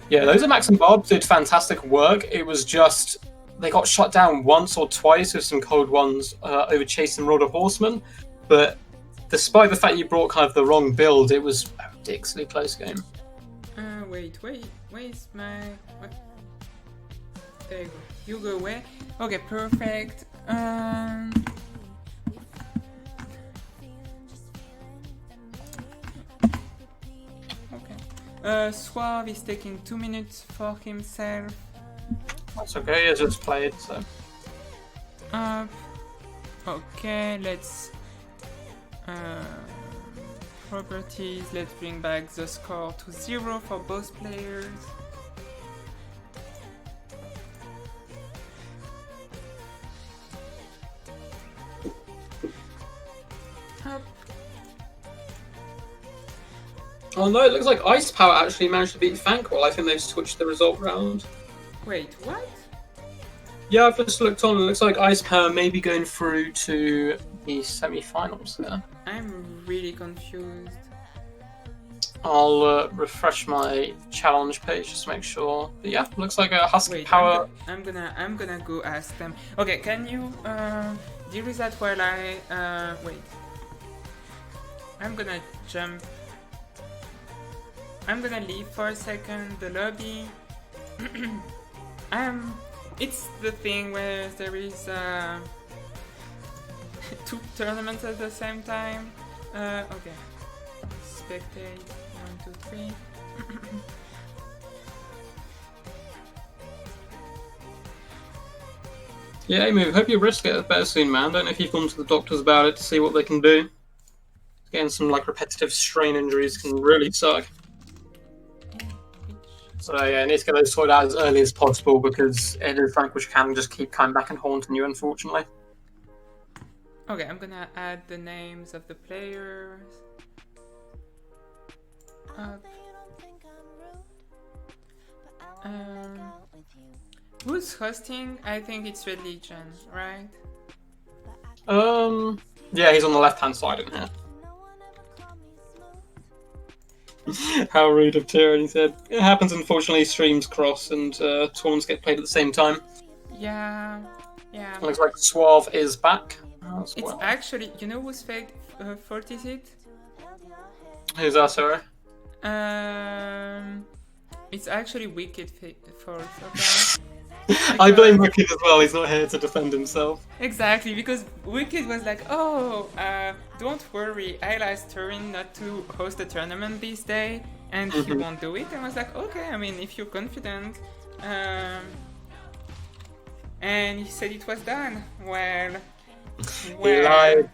Yeah, those Max and Barbs did fantastic work. It was just they got shut down once or twice with some cold ones over Chase and Roller Horseman. But despite the fact you brought kind of the wrong build, it was a ridiculously close game. Wait. Where's my... What? There you go. You go away. Okay, perfect. Okay. Suave is taking 2 minutes for himself. That's okay, I just played, so... Okay, let's... properties, let's bring back the score to 0 for both players. Up. Oh no, it looks like Ice Power actually managed to beat Fanquil. I think they've switched the result round. Wait, what? Yeah, I've just looked on. It looks like Ice Power may be going through to the semi-finals there. I'm really confused. I'll refresh my challenge page just to make sure. But yeah, looks like a Husky Wait, Power. I'm gonna go ask them. Okay, can you deal with that while I wait? I'm gonna jump. I'm gonna leave for a second the lobby. It's the thing where there is 2 tournaments at the same time. Okay. Spectate 1, 2, 3. Yeah, Amy, hope your wrist gets better soon, man. Don't know if you've gone to the doctors about it to see what they can do. Getting some like repetitive strain injuries can really suck. So yeah, it needs to get those sorted out as early as possible because it is something which can just keep coming back and haunting you, unfortunately. Okay, I'm gonna add the names of the players. Who's hosting? I think it's Red Legion, right? Yeah, he's on the left-hand side in here. How rude of Tyrion, he said. It happens, unfortunately, streams cross and tournaments get played at the same time. Yeah. It looks like Suave is back as It's well. actually, you know whose fault is it? Who's that, sorry? It's actually Wicked fault, okay? I blame Wicked as well, he's not here to defend himself. Exactly, because Wicked was like, oh, don't worry, I'll ask Turin not to host a tournament this day, and he won't do it. And I was like, okay, I mean, if you're confident. And he said it was done. Well. He lied.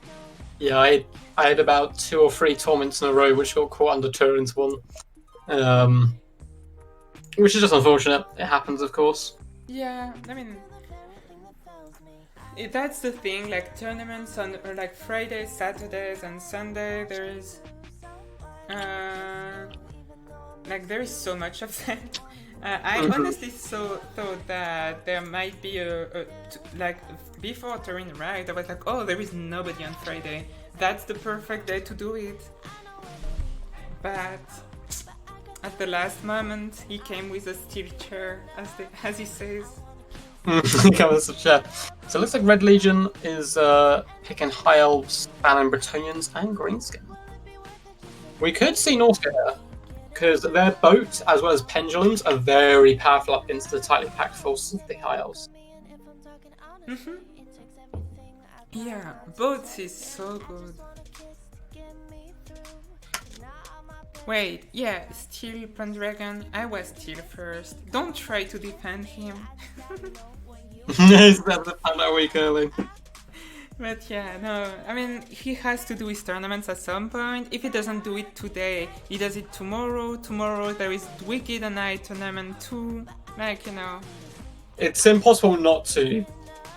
Yeah, I had about 2 or 3 tournaments in a row which got caught under Turin's one. Which is just unfortunate. It happens, of course. Yeah, I mean, that's the thing. Like tournaments on like Fridays, Saturdays, and Sunday. There's there's so much of them. I honestly thought that there might be like before Turin Ride. I was like, oh, there is nobody on Friday. That's the perfect day to do it. But at the last moment, he came with a steel chair, as he says. So it looks like Red Legion is picking High Elves, Banon, Bretonians, and Greenskin. We could see Northgate here, because their boat, as well as pendulums, are very powerful up against the tightly packed forces of the High Elves. Yeah, boats is so good. Wait, yeah, still Pendragon. I was still first. Don't try to defend him. He's never found that week early. But yeah, no, I mean, he has to do his tournaments at some point. If he doesn't do it today, he does it tomorrow. Tomorrow there is Wicked and Night tournament too. Like, you know. It's impossible not to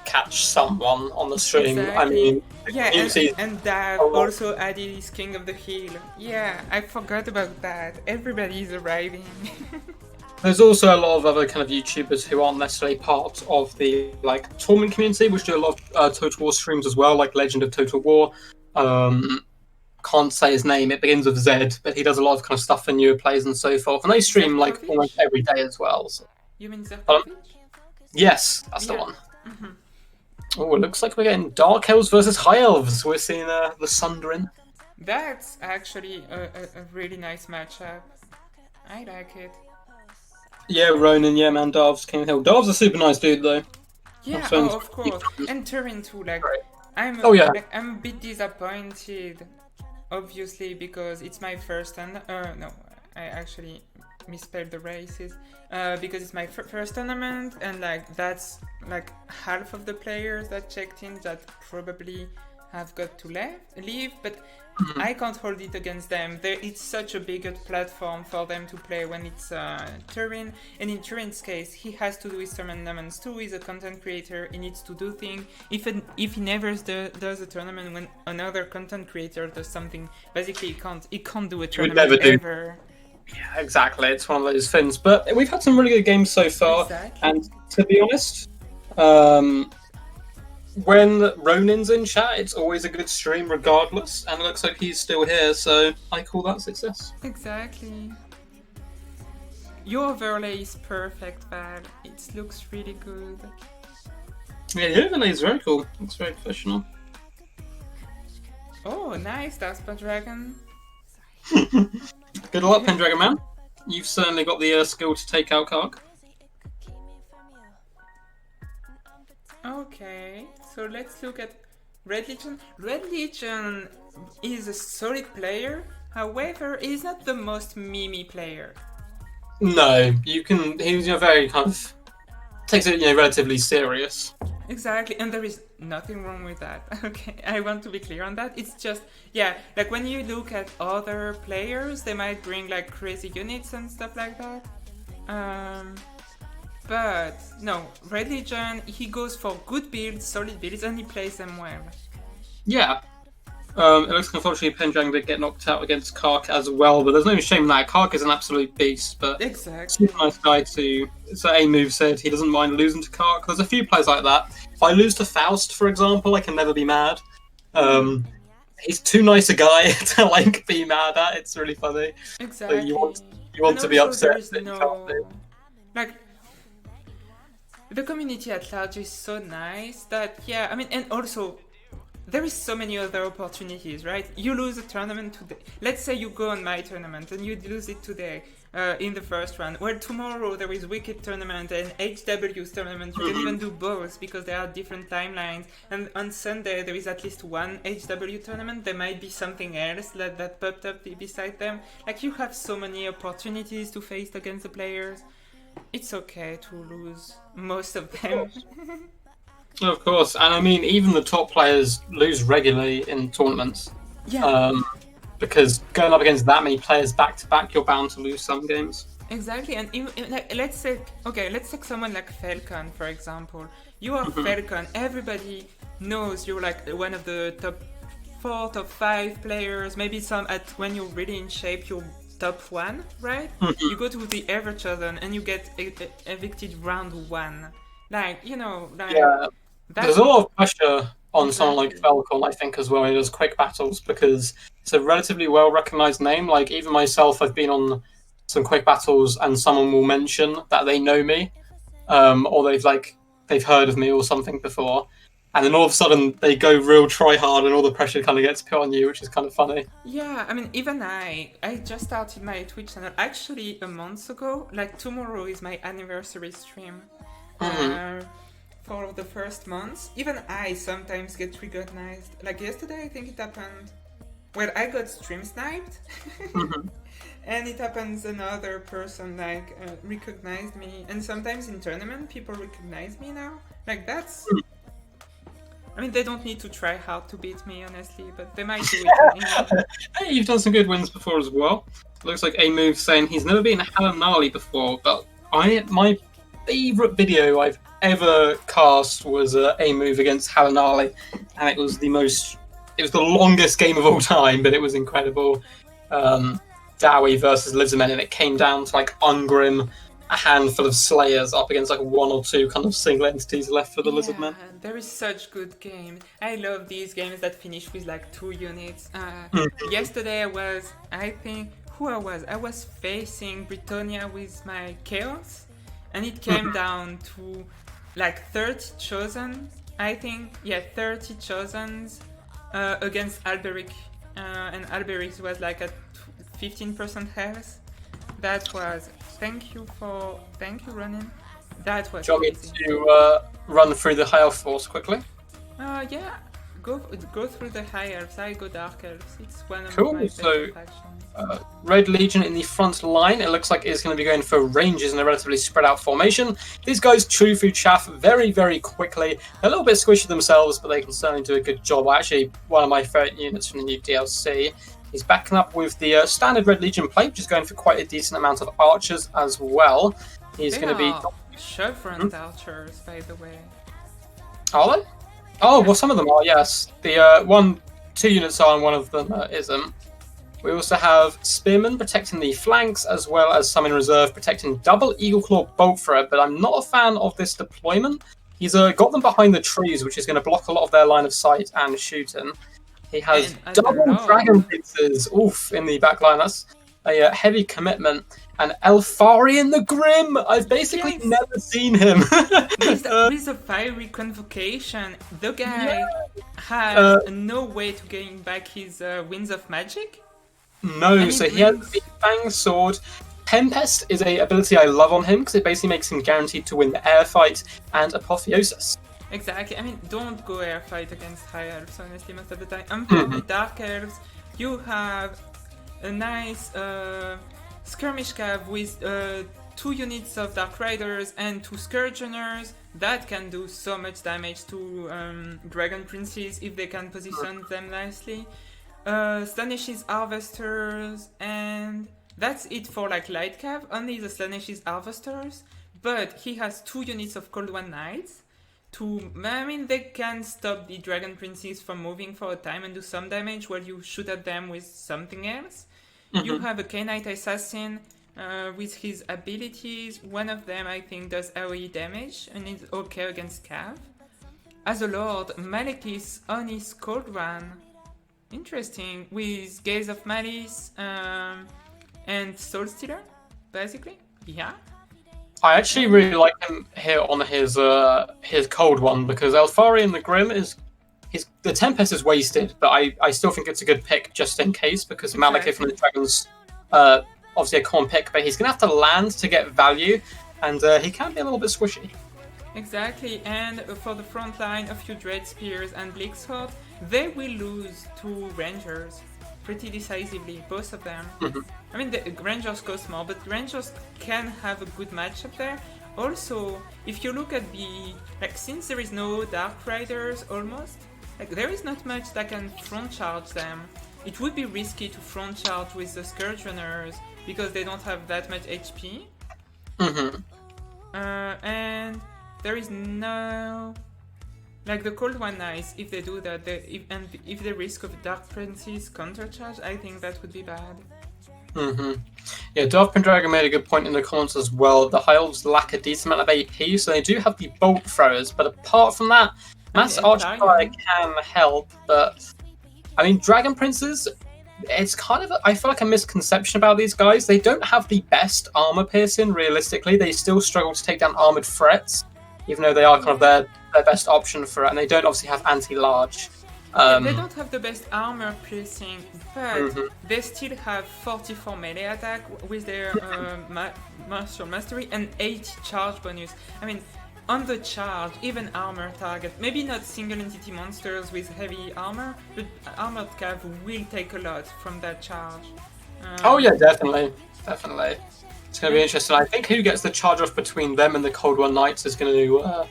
catch someone on the stream. Exactly. I mean, Yeah, community- and Dav a lot. also added his King of the Hill. Yeah, I forgot about that. Everybody is arriving. There's also a lot of other kind of YouTubers who aren't necessarily part of the like tournament community, which do a lot of Total War streams as well, like Legend of Total War. Can't say his name. It begins with Z, but he does a lot of kind of stuff for newer players and so forth. And they stream like Zerkovic? almost every day as well. So. You mean Zerkovic? Yes, that's the Yeah. one. Oh, it looks like we're getting Dark Elves versus High Elves. We're seeing the Sundering. That's actually a really nice matchup. I like it. Yeah, Ronan, yeah, man, Darv's King of Hill. Darv's a super nice dude, though. Yeah, So- oh, of course. And Turin too, like, Right. I'm Yeah. like, I'm a bit disappointed, obviously, because it's my first no, I actually misspelled the races. Because it's my first tournament, and like that's like half of the players that checked in that probably have got to leave, but I can't hold it against them. It's such a bigger platform for them to play when it's Turin, and in Turin's case, he has to do his tournaments too. He's a content creator. He needs to do things. If he never does a tournament when another content creator does something, basically he can't do a tournament never do. ever. Yeah, exactly. It's one of those things. But we've had some really good games so far. Exactly. And to be honest, when Ronin's in chat, it's always a good stream regardless. And it looks like he's still here, so I call that success. Exactly. Your overlay is perfect, Val. It looks really good. Yeah, the overlay is very cool. It's very professional. Oh, nice, Daspa Dragon. Good luck, Pendragon Man. You've certainly got the skill to take out Kark. Okay, so let's look at Red Legion. Red Legion is a solid player, however, he's not the most memey player. No, you can. He's very kind of takes it relatively serious. Exactly, and there is nothing wrong with that. Okay, I want to be clear on that. It's just, yeah, like when you look at other players, they might bring like crazy units and stuff like that. But no, Red Legion, he goes for good builds, solid builds, and he plays them well. Yeah. It looks like unfortunately Pendragon did get knocked out against Kark as well, but there's no shame in that. Kark is an absolute beast, but Exactly. super nice guy too. So A Move said he doesn't mind losing to Kark. There's a few players like that. If I lose to Faust, for example, I can never be mad. He's too nice a guy to like be mad at. It's really funny. Exactly. So you want to be also upset. there is that you can't do. like, the community at large is so nice that, yeah, I mean, and also there is so many other opportunities, right? You lose a tournament today. Let's say you go on my tournament and you lose it today in the first round. Well, tomorrow there is Wicked tournament and HW's tournament. You can even do both because there are different timelines. And on Sunday there is at least one HW tournament. There might be something else that popped up beside them. Like, you have so many opportunities to face against the players. It's okay to lose most of them. Of course, and I mean, even the top players lose regularly in tournaments. Yeah. Because going up against that many players back to back, you're bound to lose some games. Exactly, and like, let's take someone like Falcon, for example. You are Falcon, everybody knows you're like one of the top 4, top 5 players, maybe some when you're really in shape, you're top 1, right? You go to the Everchosen and you get evicted round 1. Like, Yeah. that's There's a lot of pressure on someone like Exactly. Falcon, I think, as well. He does quick battles because it's a relatively well recognized name. Like, even myself, I've been on some quick battles and someone will mention that they know me, or they've heard of me or something before. And then all of a sudden they go real try hard and all the pressure kind of gets put on you, which is kind of funny. Yeah, I mean, even I just started my Twitch channel actually a month ago. Like, tomorrow is my anniversary stream. for the first months. Even I sometimes get recognized. Like yesterday, I think it happened where I got stream sniped. And it happens another person recognized me, and sometimes in tournament people recognize me now. Like that's, I mean, they don't need to try hard to beat me, honestly, but they might do it in England. Hey, you've done some good wins before as well. Looks like A-Move saying he's never beaten Helen Gnarly before, but my favourite video I've ever cast was A-Move against Helen Gnarly, and it was the longest game of all time, but it was incredible. Dowie versus Lizardmen, and it came down to like Ungrim, a handful of Slayers up against like one or two kind of single entities left for the Lizardmen. There is such good game. I love these games that finish with like 2 units. Yesterday I was facing Britannia with my Chaos, and it came down to like 30 chosen, I think. Yeah, 30 chosens against Alberic, and Alberic was like at 15% health. That was thank you, Ronin. That was. Do you want me to run through the High Elf Force quickly? Yeah. Go through the High Elves. I go Dark Elves. It's one of Cool, my favorite factions. Red Legion in the front line. It looks like it's going to be going for ranges in a relatively spread out formation. These guys chew through chaff very, very quickly. They're a little bit squishy themselves, but they can certainly do a good job. Actually, one of my favourite units from the new DLC. He's backing up with the standard Red Legion plate, which is going for quite a decent amount of archers as well. He's going to be Chevron archers, by the way. Are they? Oh, well, some of them are, yes. The 2 units are, and one of them isn't. We also have Spearmen protecting the flanks, as well as some in reserve protecting double Eagle Claw Bolt Thrower, but I'm not a fan of this deployment. He's got them behind the trees, which is going to block a lot of their line of sight and shooting. He has double Dragon Princes, in the back line. That's a heavy commitment. And Elfarian the Grim! I've basically never seen him. With a fiery convocation, the guy has no way to gain back his Winds of Magic. No, so he has the Fang Sword. Tempest is a ability I love on him because it basically makes him guaranteed to win the air fight, and Apotheosis. Exactly. I mean, don't go air fight against High Elves, honestly, most of the time. Unfortunately, Dark Elves, you have a nice skirmish cav with 2 units of Dark Riders and 2 Scourgeners. That can do so much damage to Dragon Princes if they can position them nicely. Slanishes Harvesters, and that's it for like light cav. Only the Slanishes Harvesters, but he has 2 units of Cold One Knights. They can stop the Dragon Princes from moving for a time and do some damage while you shoot at them with something else. You have a K-Knight Assassin with his abilities. One of them, I think, does AoE damage and is okay against Cav. As a Lord, Malekith on his Cold Run. Interesting. With Gaze of Malice and Soul Stealer, basically. Yeah. I actually really like him here on his Cold One because Elfarian the Grim the Tempest is wasted, but I still think it's a good pick just in case because Malekith from the Dragons obviously a common pick, but he's going to have to land to get value, and he can be a little bit squishy. Exactly, and for the front line, a few Dread Spears and Blixhawk, they will lose to Rangers pretty decisively, both of them. I mean, the Rangers cost more, but Rangers can have a good matchup there. Also, if you look at since there is no Dark Riders almost, there is not much that can front charge them. It would be risky to front charge with the Scourgeners because they don't have that much HP. And there is no... the Cold One Knights, if they do that, if they risk of Dark Prince's countercharge, I think that would be bad. Yeah, Dark Pendragon made a good point in the comments as well. The High Elves lack a decent amount of AP, so they do have the Bolt Throwers, but apart from that, Mass Archfire can help, but I mean, Dragon Princes, it's kind of, I feel like a misconception about these guys. They don't have the best armor piercing, realistically. They still struggle to take down armored threats, even though they are kind of their best option for it, and they don't obviously have anti-large. They don't have the best armor piercing, but they still have 44 melee attack with their martial mastery and 80 charge bonus. I mean, on the charge, even armor target. Maybe not single entity monsters with heavy armor, but armored cav will take a lot from that charge. Oh yeah, definitely. It's going to be interesting. I think who gets the charge off between them and the Cold War Knights is going to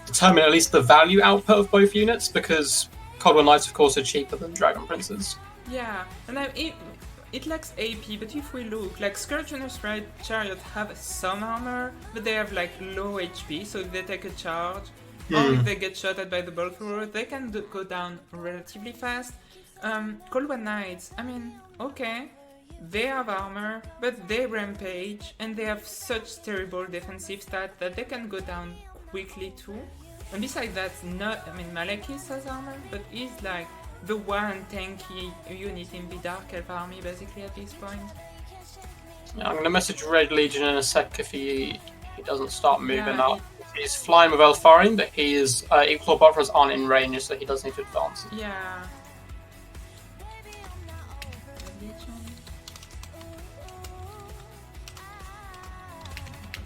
determine at least the value output of both units, because Cold War Knights, of course, are cheaper than Dragon Princes. Yeah, and it lacks AP, but if we look, like Scourge Runner's Chariot have some armor, but they have like low HP, so if they take a charge, or if they get shot at by the bolt thrower, they can go down relatively fast. Cold War Knights, I mean, okay, they have armor, but they rampage, and they have such terrible defensive stats that they can go down quickly too. And besides that, Malekith has armor, but he's like the one tanky unit in the Dark Elf army basically at this point. Yeah, I'm going to message Red Legion in a sec if he doesn't start moving up. He's flying with Elfarian, but he is Equal Buffers aren't in range, so he does need to advance. Yeah.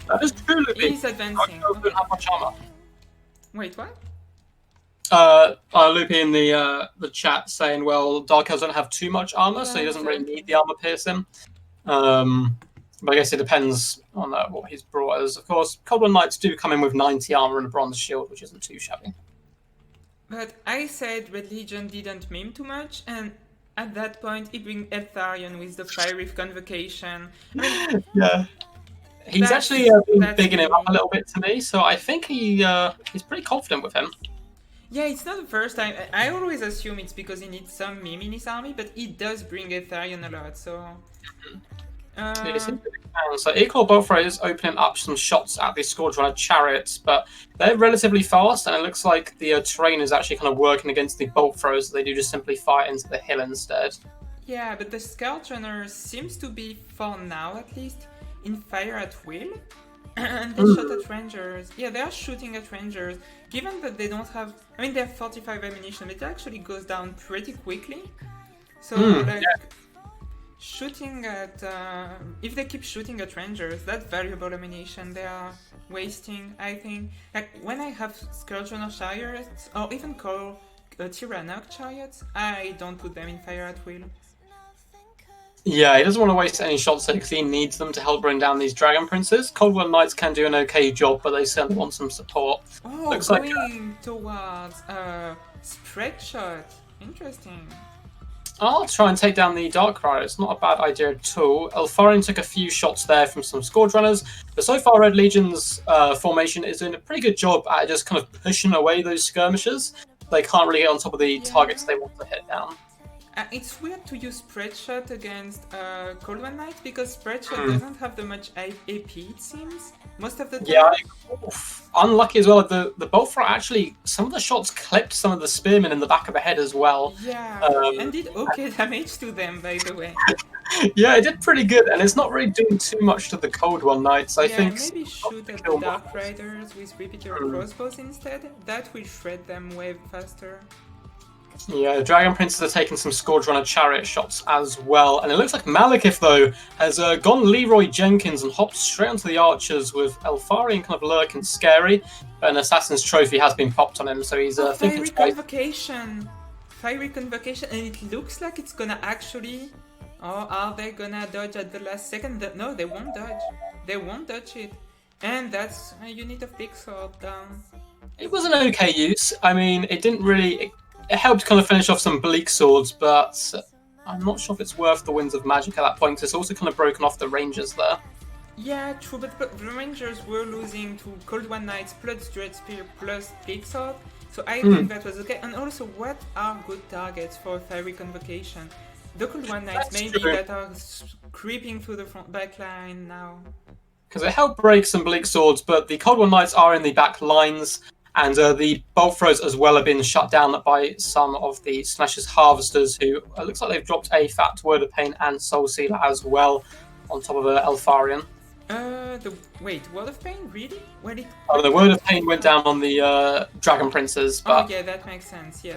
That is true, Lupi. He's advancing. Don't have much armor. Wait, what? Lupi in the chat saying, well, Dark Elves don't have too much armor, so he doesn't really need the armor piercing. But I guess it depends on what he's brought us. Of course, Cold War Knights do come in with 90 armor and a bronze shield, which isn't too shabby. But I said Red Legion didn't meme too much, and at that point he bring Eltharion with the Fiery Convocation. I mean, yeah. He's actually been bigging him up a little bit to me, so I think he's pretty confident with him. Yeah, it's not the first time. I always assume it's because he needs some meme in his army, but he does bring Eltharion a lot, so... So Equal Buffalo is opening up some shots at the Scourge Runner chariots, but they're relatively fast, and it looks like the terrain is actually kind of working against the bolt throws. They do just simply fire into the hill instead. Yeah, but the Scourge Runner seems to be, for now at least, in fire at will, and they shot at rangers. Yeah, they are shooting at rangers. Given that they don't have, I mean, they have 45 ammunition, but it actually goes down pretty quickly. So, shooting at, if they keep shooting at rangers, that's valuable ammunition they are wasting, I think. Like, when I have Scourge Runner chariots, or even Tyrannok chariots, I don't put them in fire at will. Yeah, he doesn't want to waste any shots because he needs them to help bring down these Dragon Princes. Cold War Knights can do an okay job, but they certainly want some support. Oh, Looks going towards spread shot. Interesting. I'll try and take down the Dark Rider. It's not a bad idea at all. Elfarian took a few shots there from some Scourge Runners, but so far Red Legion's formation is doing a pretty good job at just kind of pushing away those skirmishers. They can't really get on top of the targets they want to hit down. It's weird to use spread shot against Cold War Knight because spread shot doesn't have that much AP, it seems, most of the time. Yeah, unlucky as well. The bolt thrower actually, some of the shots clipped some of the spearmen in the back of the head as well. Yeah, and did okay damage to them, by the way. Yeah, it did pretty good, and it's not really doing too much to the Cold War Knights. I think maybe shoot at the Dark Riders with repeater crossbows instead. That will shred them way faster. Yeah, the Dragon Princes are taking some Scourge Runner chariot shots as well. And it looks like Malekith, though, has gone Leroy Jenkins and hopped straight onto the archers with Elfarian kind of lurking scary. But an Assassin's Trophy has been popped on him, so he's thinking twice. Fiery Convocation, and it looks like it's gonna actually... Or are they gonna dodge at the last second? No, they won't dodge. They won't dodge it. And that's a unit of Big Sword down. It was an okay use. I mean, it didn't really... It helped kind of finish off some bleak swords, but I'm not sure if it's worth the winds of magic at that point. It's also kind of broken off the rangers there. Yeah, true, but the rangers were losing to Cold War Knights plus Dread Spear plus Bleak Sword, so I think that was okay. And also, what are good targets for Fiery Convocation? The Cold War Knights maybe that are creeping through the front back line now. Because it helped break some bleak swords, but the Cold War Knights are in the back lines. And the bolt throws as well have been shut down by some of the Slash's Harvesters, who it looks like they've dropped a fat Word of Pain and Soul Sealer as well, on top of Elfarian. Wait, Word of Pain? Really? The Word of Pain went down on the Dragon Princes. But... Oh, yeah, that makes sense. Yeah,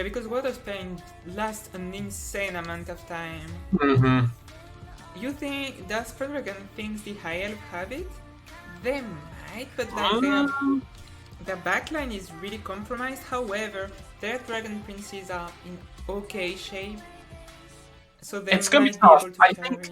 because Word of Pain lasts an insane amount of time. Mm-hmm. You think, does Predragon thinks the High Elf have it? They might, but like their backline is really compromised. However, their Dragon Princes are in okay shape, so they It's going to be might be tough. able to I carry. think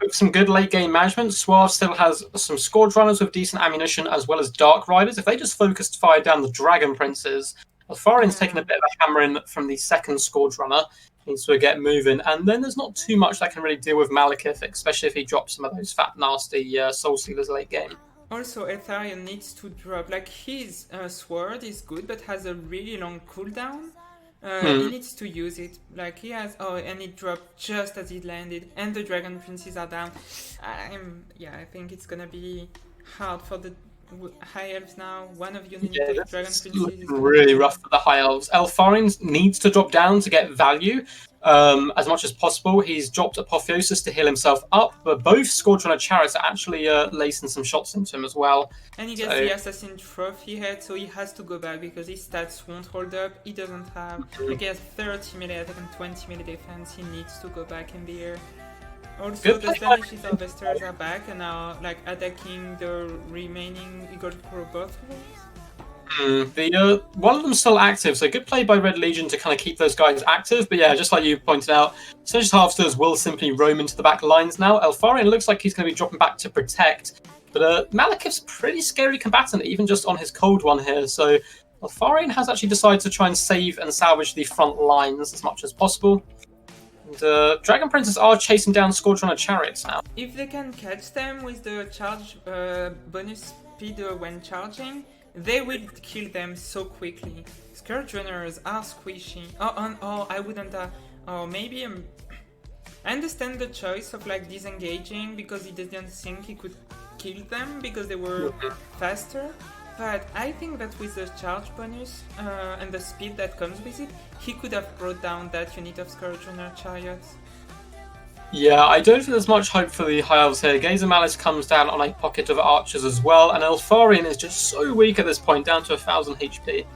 with some good late game management, Suave still has some Scourge Runners with decent ammunition as well as Dark Riders. If they just focused fire down the Dragon Princes, Alfarian's taken a bit of a hammering from the second Scourge Runner. Needs to get moving, and then there's not too much that can really deal with Malekith, especially if he drops some of those fat, nasty Soul Stealers late game. Also, Eltharion needs to drop, like his sword is good but has a really long cooldown. He needs to use it, like he has, and it dropped just as it landed, and the Dragon Princes are down. I think it's gonna be hard for the High Elves now. One of you needs the Dragon Princes. Looking really rough for the High Elves. Elfarion needs to drop down to get value as much as possible. He's dropped Apotheosis to heal himself up, but both Scourge Runner Chariots are actually lacing some shots into him as well. And he gets the Assassin Trophy head, so he has to go back because his stats won't hold up. He doesn't have, like he has 30 melee attack and 20 melee defense. He needs to go back in the air. Also, the Slaanishes Harvesters are back and are like attacking the remaining Eagle Crow both ways. One of them's still active, so good play by Red Legion to kind of keep those guys active. But yeah, just like you pointed out, Slaanishes Harvesters will simply roam into the back lines now. Elfarion looks like he's going to be dropping back to protect, but Malekith's pretty scary combatant, even just on his cold one here. So Elfarion has actually decided to try and save and salvage the front lines as much as possible. Dragon Princes are chasing down Scourge Runner Chariots now. If they can catch them with the charge bonus speed when charging, they will kill them so quickly. Scourge Runners are squishy. I wouldn't maybe I understand the choice of like disengaging because he didn't think he could kill them because they were faster. But I think that with the charge bonus and the speed that comes with it, he could have brought down that unit of Scourge Runner Chariots. Yeah, I don't think there's much hope for the High Elves here. Gaze of Malice comes down on a pocket of archers as well, and Elfarion is just so weak at this point, down to 1000 HP.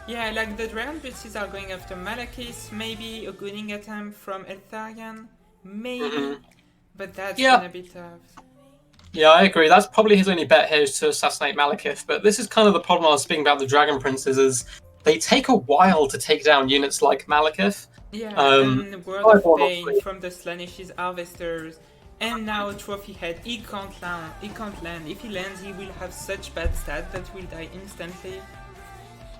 Yeah, like the Dragon Princes are going after Malekith, maybe a gunning attempt from Eltharion, maybe, but that's gonna be tough. Yeah, I agree. That's probably his only bet here is to assassinate Malekith. But this is kind of the problem I was speaking about the Dragon Princes is they take a while to take down units like Malekith. Yeah, and Word of Pain from the Slaanishes Harvesters, and now Trophy Head. He can't land. If he lands, he will have such bad stats that will die instantly.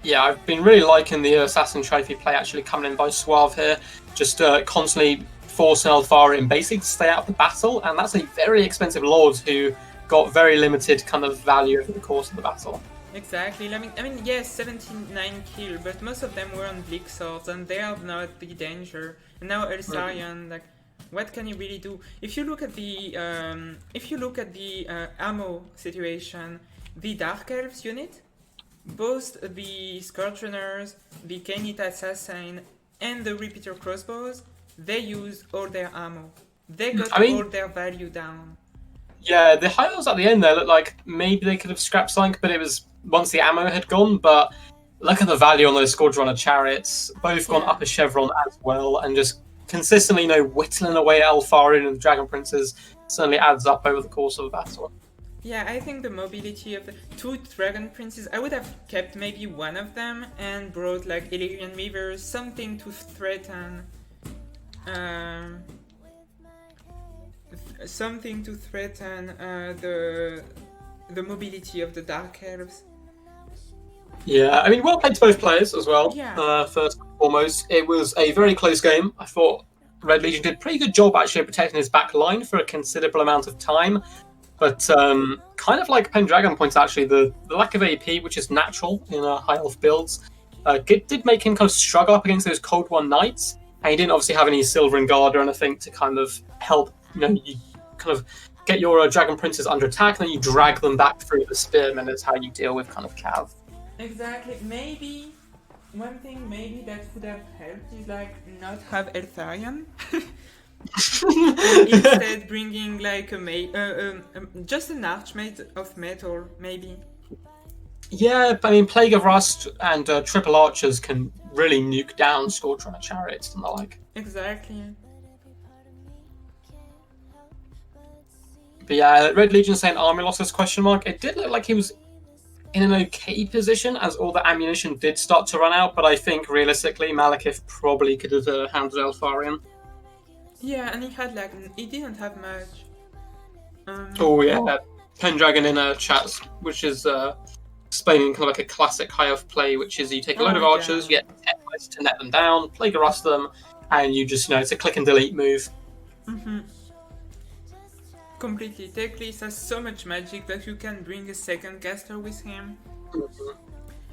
Yeah, I've been really liking the Assassin Trophy play actually coming in by Suave here. Just constantly forcing Elfarion basically to stay out of the battle, and that's a very expensive lord who got very limited kind of value over the course of the battle. Exactly. I mean, yes, 79 kill, but most of them were on Bleak Swords, and they are not the danger. And now Eltharion, like, what can he really do? If you look at the ammo situation, the Dark Elves unit, both the Scourge Runners, the Kainite Assassin, and the Repeater Crossbows, they use all their ammo. They got all their value down. Yeah, the High Elves at the end there looked like maybe they could have scrapped something, but it was once the ammo had gone. But look at the value on those Scourge Runner Chariots. Both gone up a chevron as well, and just consistently, whittling away at Elfarion and the Dragon Princes certainly adds up over the course of a battle. Yeah, I think the mobility of the two Dragon Princes, I would have kept maybe one of them and brought like Illyrian Weavers, something to threaten the mobility of the Dark Elves. Yeah, I mean, well played to both players as well. Yeah. First and foremost, it was a very close game. I thought Red Legion did a pretty good job actually protecting his back line for a considerable amount of time. But kind of like Pendragon points, actually, the lack of AP, which is natural in high elf builds, did make him kind of struggle up against those Cold One Knights. And he didn't obviously have any Silvering Guard or anything to kind of help, you kind of get your Dragon Princes under attack, and then you drag them back through the Spearmen is how you deal with kind of Cav. Exactly. Maybe one thing that would have helped is like not have Eltharion. And instead bringing like just an Archmage of Metal, maybe. Yeah, I mean, Plague of Rust and Triple Archers can really nuke down Scourge Runner Chariots and the like. Exactly. But yeah, Red Legion saying army losses question mark. It did look like he was in an okay position as all the ammunition did start to run out, but I think realistically Malekith probably could have handled Elfarian. Yeah, and he didn't have much. Oh yeah, Pendragon in chat, which is explaining kind of like a classic high elf play, which is you take a load of archers, you get 10 guys to net them down, plague arrest them, and you just, it's a click and delete move. Completely. Teclis has so much magic that you can bring a second caster with him.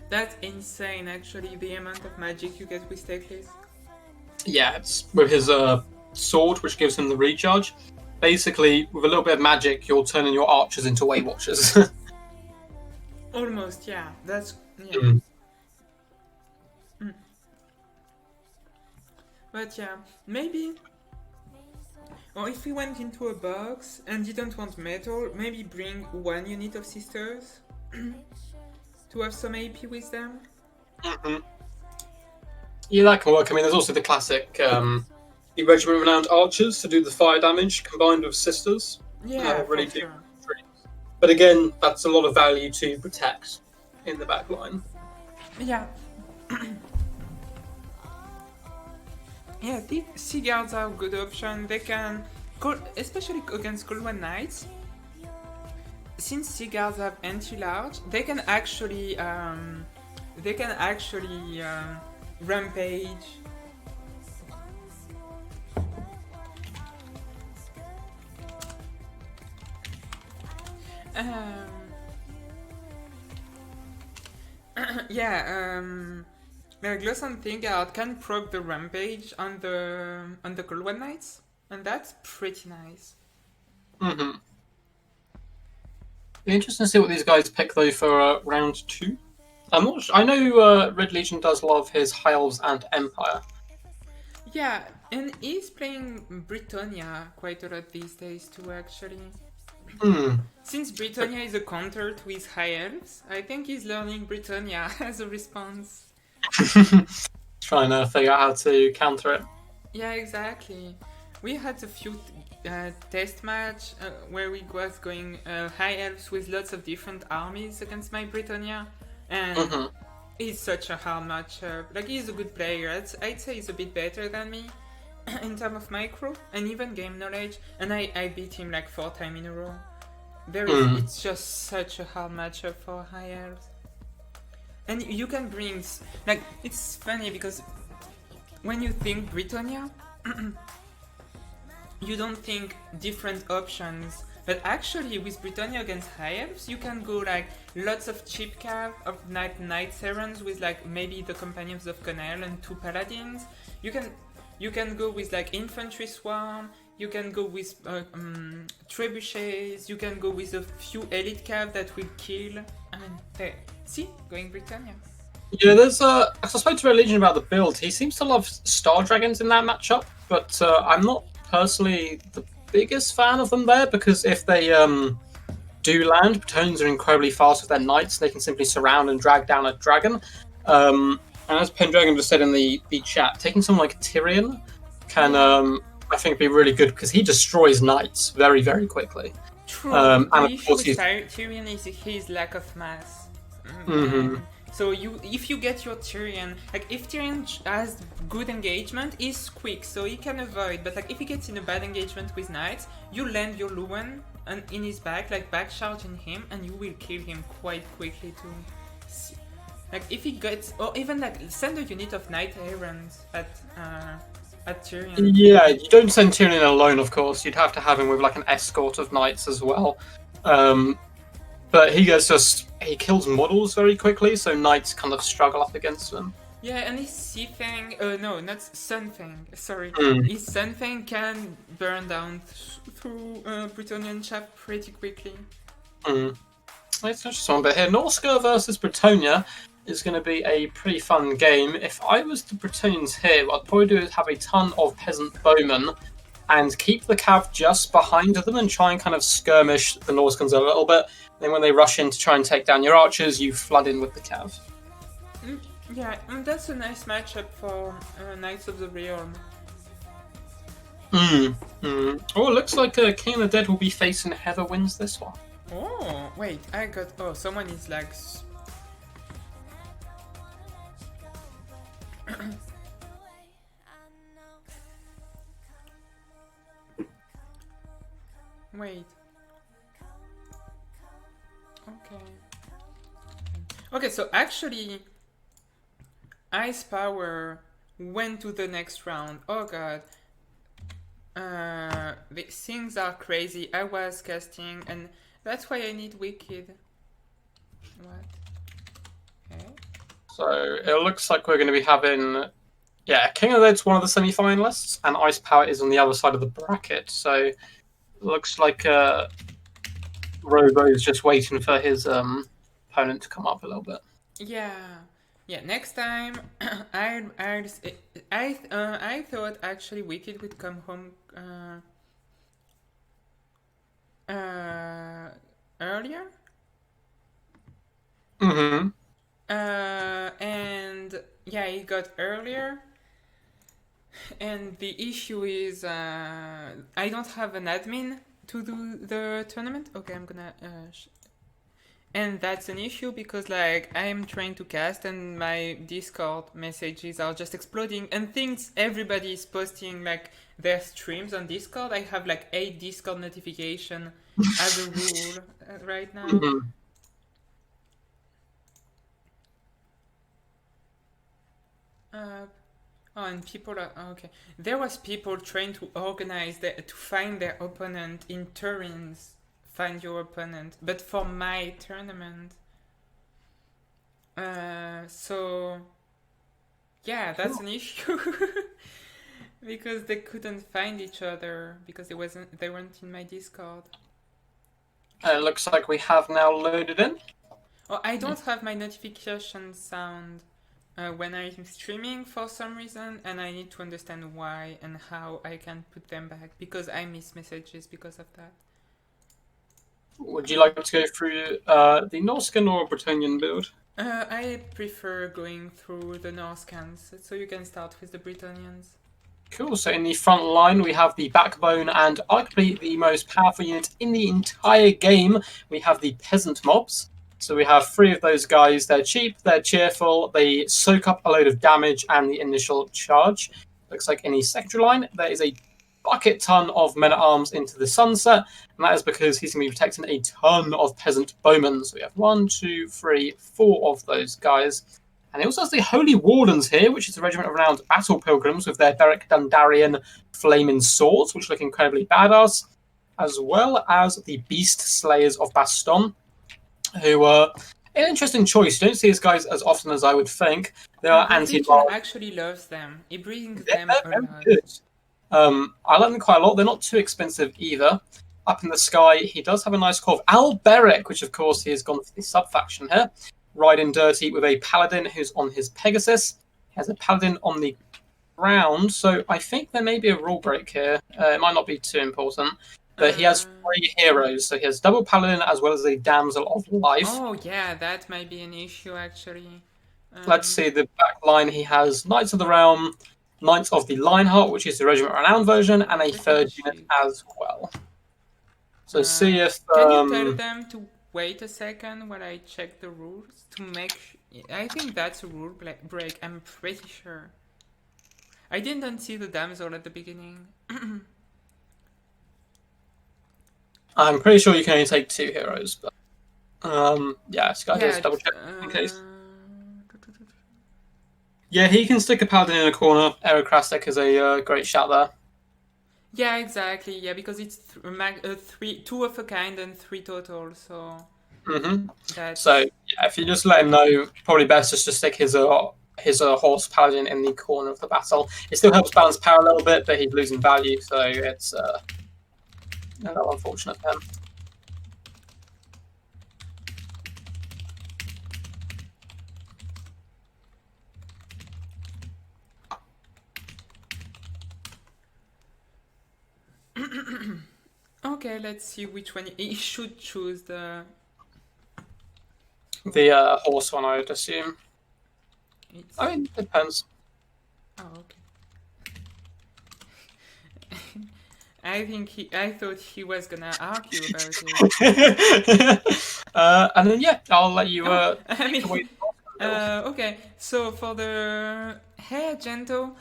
That's insane, actually, the amount of magic you get with Teclis. Yeah, it's with his sword, which gives him the recharge. Basically, with a little bit of magic, you're turning your archers into Weight Watchers. Almost, yeah. That's... yeah. But yeah, maybe... Or if we went into a box and didn't want metal, maybe bring one unit of sisters to have some AP with them. Yeah, that can work. I mean, there's also the classic the regiment renowned archers to do the fire damage combined with sisters. Yeah, really for do. sure. But again, that's a lot of value to protect in the back line. Yeah. Yeah, the Sea Guards are a good option. They can, especially against Cold One Knights, since Sea Guards have anti-large, they can actually rampage. Gloss and Thingard can proc the rampage on the Cold One Knights, and that's pretty nice. Interesting to see what these guys pick though for round 2. I'm not sure. I know Red Legion does love his High Elves and Empire. Yeah, and he's playing Britannia quite a lot these days too, actually. Since Britannia is a counter to his High Elves, I think he's learning Britannia as a response. Trying to figure out how to counter it. Yeah, exactly. We had a few test match where we was going High Elves with lots of different armies against my Britannia, and he's such a hard matchup. Like, he's a good player. I'd say he's a bit better than me in terms of micro and even game knowledge, and I beat him like 4 times in a row. It's just such a hard matchup for High Elves. And you can bring, like, it's funny because when you think Britannia, you don't think different options, but actually with Britannia against High Elves, you can go like lots of cheap cav of Knight Serens with like maybe the Companions of Connell and 2 Paladins. You can go with like Infantry Swarm, you can go with Trebuchets, you can go with a few Elite cav that will kill. I mean, see, going Britannia. Yeah, there's I spoke to Red Legion about the build. He seems to love Star Dragons in that matchup, but I'm not personally the biggest fan of them there, because if they do land, Bretonnians are incredibly fast with their knights. They can simply surround and drag down a dragon. And as Pendragon just said in the chat, taking someone like Tyrion can, I think, be really good because he destroys knights very, very quickly. True. And the of issue course with Tyrion is his lack of mass. So if you get your Tyrion, like if Tyrion has good engagement, he's quick, so he can avoid. But like if he gets in a bad engagement with knights, you land your Luan and in his back, like back charging him, and you will kill him quite quickly too. Like if he gets, or even like send a unit of knight errands at Tyrion. Yeah, you don't send Tyrion alone, of course. You'd have to have him with like an escort of knights as well. But he kills models very quickly, so knights kind of struggle up against them. Yeah, and his Sea-Fang, no, not Sun-Fang, sorry. His Sun-Fang can burn down through Bretonnian chaff pretty quickly. It's interesting one bit here. Norska versus Bretonnia is going to be a pretty fun game. If I was the Bretonnians here, what I'd probably do is have a ton of peasant bowmen and keep the cav just behind them and try and kind of skirmish the Norskans a little bit. Then when they rush in to try and take down your archers, you flood in with the cav. Yeah, and that's a nice matchup for Knights of the Realm. Oh, it looks like King of the Dead will be facing Heather wins this one. Oh, wait, I got. Oh, someone is like. Wait. Okay. Okay, so actually, Ice Power went to the next round. Oh god. The things are crazy. I was casting, and that's why I need Wicked. What? Okay. So it looks like we're going to be having, yeah, King of the Dead's one of the semi-finalists, and Ice Power is on the other side of the bracket. So it looks like Robo is just waiting for his opponent to come up a little bit. Yeah. Yeah, next time I thought actually Wicked would come home earlier. Mm-hmm. And yeah, he got earlier. And the issue is I don't have an admin to do the tournament. Okay, I'm gonna and that's an issue because like I'm trying to cast and my Discord messages are just exploding and things everybody is posting like their streams on Discord. I have like 8 Discord notification as a rule right now. Mm-hmm. Oh, and people are okay. There was people trying to organize to find their opponent in Turin's find your opponent, but for my tournament. So yeah, that's an issue because they couldn't find each other because they weren't in my Discord. It looks like we have now loaded in. Oh, I don't have my notification sound when I'm streaming for some reason, and I need to understand why and how I can put them back because I miss messages because of that. Would you like to go through the Norscan or Bretonnian build? I prefer going through the Norscans, so you can start with the Bretonnians. Cool. So in the front line, we have the backbone and arguably the most powerful unit in the entire game. We have the peasant mobs. So we have 3 of those guys. They're cheap, they're cheerful, they soak up a load of damage and the initial charge. Looks like in the secondary line, there is a bucket ton of men-at-arms into the sunset, and that is because he's going to be protecting a ton of peasant bowmen. So we have 1, 2, 3, 4 of those guys. And he also has the Holy Wardens here, which is a regiment of renowned battle pilgrims with their Beric Dundarian flaming swords, which look incredibly badass, as well as the Beast Slayers of Baston, who are an interesting choice. You don't see these guys as often as I would think. They are Legion actually loves them. He brings them a lot. Good. I like them quite a lot. They're not too expensive either. Up in the sky, he does have a nice call of Alberic, which of course he has gone for the sub-faction here. Riding dirty with a paladin who's on his Pegasus. He has a paladin on the ground, so I think there may be a rule break here. It might not be too important. But he has 3 heroes, so he has double paladin as well as a damsel of life. Oh yeah, that might be an issue actually. Let's see the back line. He has Knights of the Realm, Knights of the Lionheart, which is the Regiment Renowned version, and a 3rd unit as well. So see if... Can you tell them to wait a second while I check the rules to make... I think that's a rule break, I'm pretty sure. I didn't see the damsel at the beginning. I'm pretty sure you can only take 2 heroes, but... yeah, so just double check in case. Yeah, he can stick a paladin in a corner. Aerocrastic is a great shout there. Yeah, exactly. Yeah, because it's 2 of a kind and 3 total, so... So, yeah, if you just let him know, probably best just to stick his horse paladin in the corner of the battle. It still helps balance power a little bit, but he's losing value, so it's a little unfortunate for him. Okay, let's see which one he should choose. The horse one, I would assume. I mean, it depends. Oh, okay. I thought he was gonna argue about it. And then yeah, I'll let you I take away mean, the Norse. okay. So for the Hey Gento,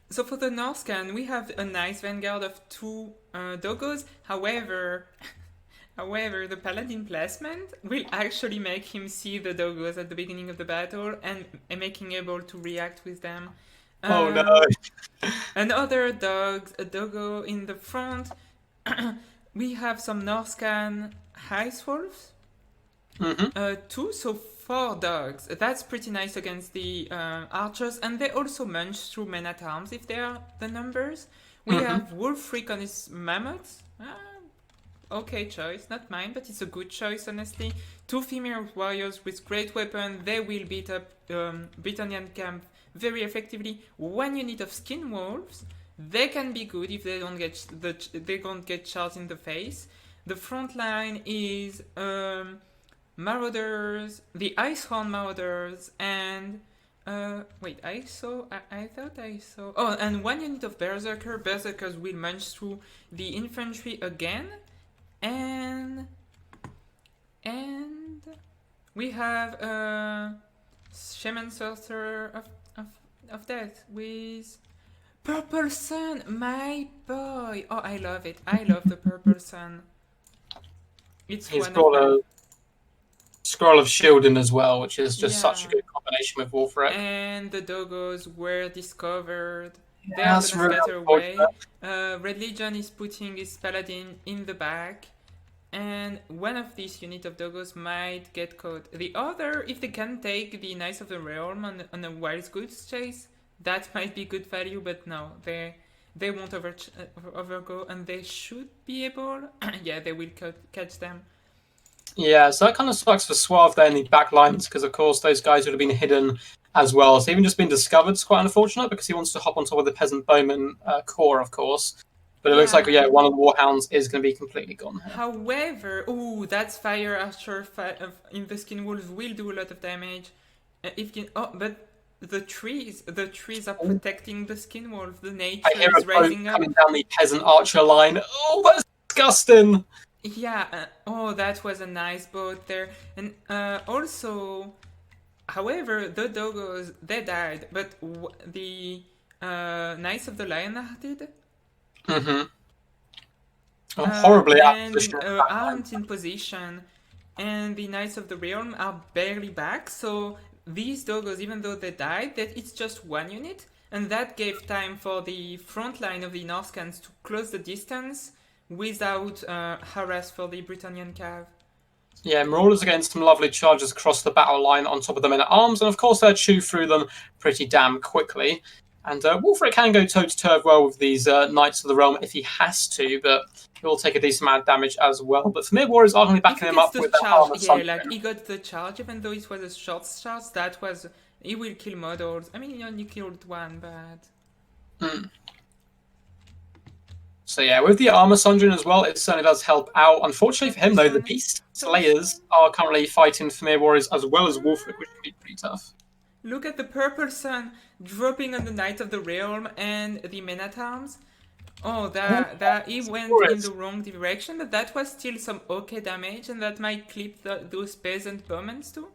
so for the Norscan, we have a nice vanguard of 2 doggos. However, the paladin placement will actually make him see the doggos at the beginning of the battle and making able to react with them. Oh no. Another a doggo in the front. We have some Norscan Ice Wolves. Mm-hmm. 2, so 4 dogs. That's pretty nice against the archers, and they also munch through men at arms if they are the numbers. We have Wolfric on his mammoths. Okay choice, not mine, but it's a good choice, honestly. 2 female warriors with great weapon. They will beat up Britannian camp very effectively. 1 unit of skin wolves. They can be good if they don't get charged in the face. The front line is Marauders, the Icehorn Marauders, and wait, I thought I saw. Oh, and 1 unit of Berserker. Berserkers will munch through the infantry again, and we have Shaman Sorcerer of Death with Purple Sun, my boy. Oh, I love it. I love the Purple Sun. It's He's one got of my a Scroll of Shielding as well, which is just such a yeah. good combination with Wolfric. And the doggos were discovered. Yeah, They are that's gonna really scatter away. unfortunate. Red Legion is putting his paladin in the back, and one of these unit of doggos might get caught. The other, if they can take the Knights of the Realm on a wild goose chase, that might be good value. But no, they won't overgo, and they should be able. Yeah, they will catch them. Yeah, so that kind of sucks for Suave there in the back lines because, of course, those guys would have been hidden as well. So even just being discovered is quite unfortunate because he wants to hop on top of the Peasant Bowman core, of course. But it looks like, yeah, one of the Warhounds is going to be completely gone here. However, that's Fire Archer in the Skin Wolves will do a lot of damage. But the trees are protecting the Skin Wolf. The nature I hear is a boat rising up. coming down the Peasant Archer line. Oh, that's disgusting! Yeah. That was a nice boat there, and also, however, the doggos they died, but the Knights of the Lionhearted Mm-hmm. Horribly out of and position. aren't in position, and the Knights of the Realm are barely back. So these doggos, even though they died, that it's just 1 unit, and that gave time for the front line of the Norscans to close the distance without harass for the Britannian cav. Yeah, Marauders are getting some lovely charges across the battle line on top of the men at arms, and of course they'll chew through them pretty damn quickly. And Wolfric can go toe-to-toe well with these Knights of the Realm if he has to, but he will take a decent amount of damage as well. But Famir Warriors are going to be backing him up with their armor. He got the charge, even though it was a short charge. He will kill models. I mean, he only killed 1, but. So yeah, with the armor sundering as well, it certainly does help out. Unfortunately for him, though, the Beast Slayers are currently fighting Famir Warriors as well as Wolfric, which can be pretty tough. Look at the Purple Sun dropping on the Knight of the Realm and the Men-at-Arms. That he went in the wrong direction, but that was still some okay damage, and that might clip those Peasant Bowmen too.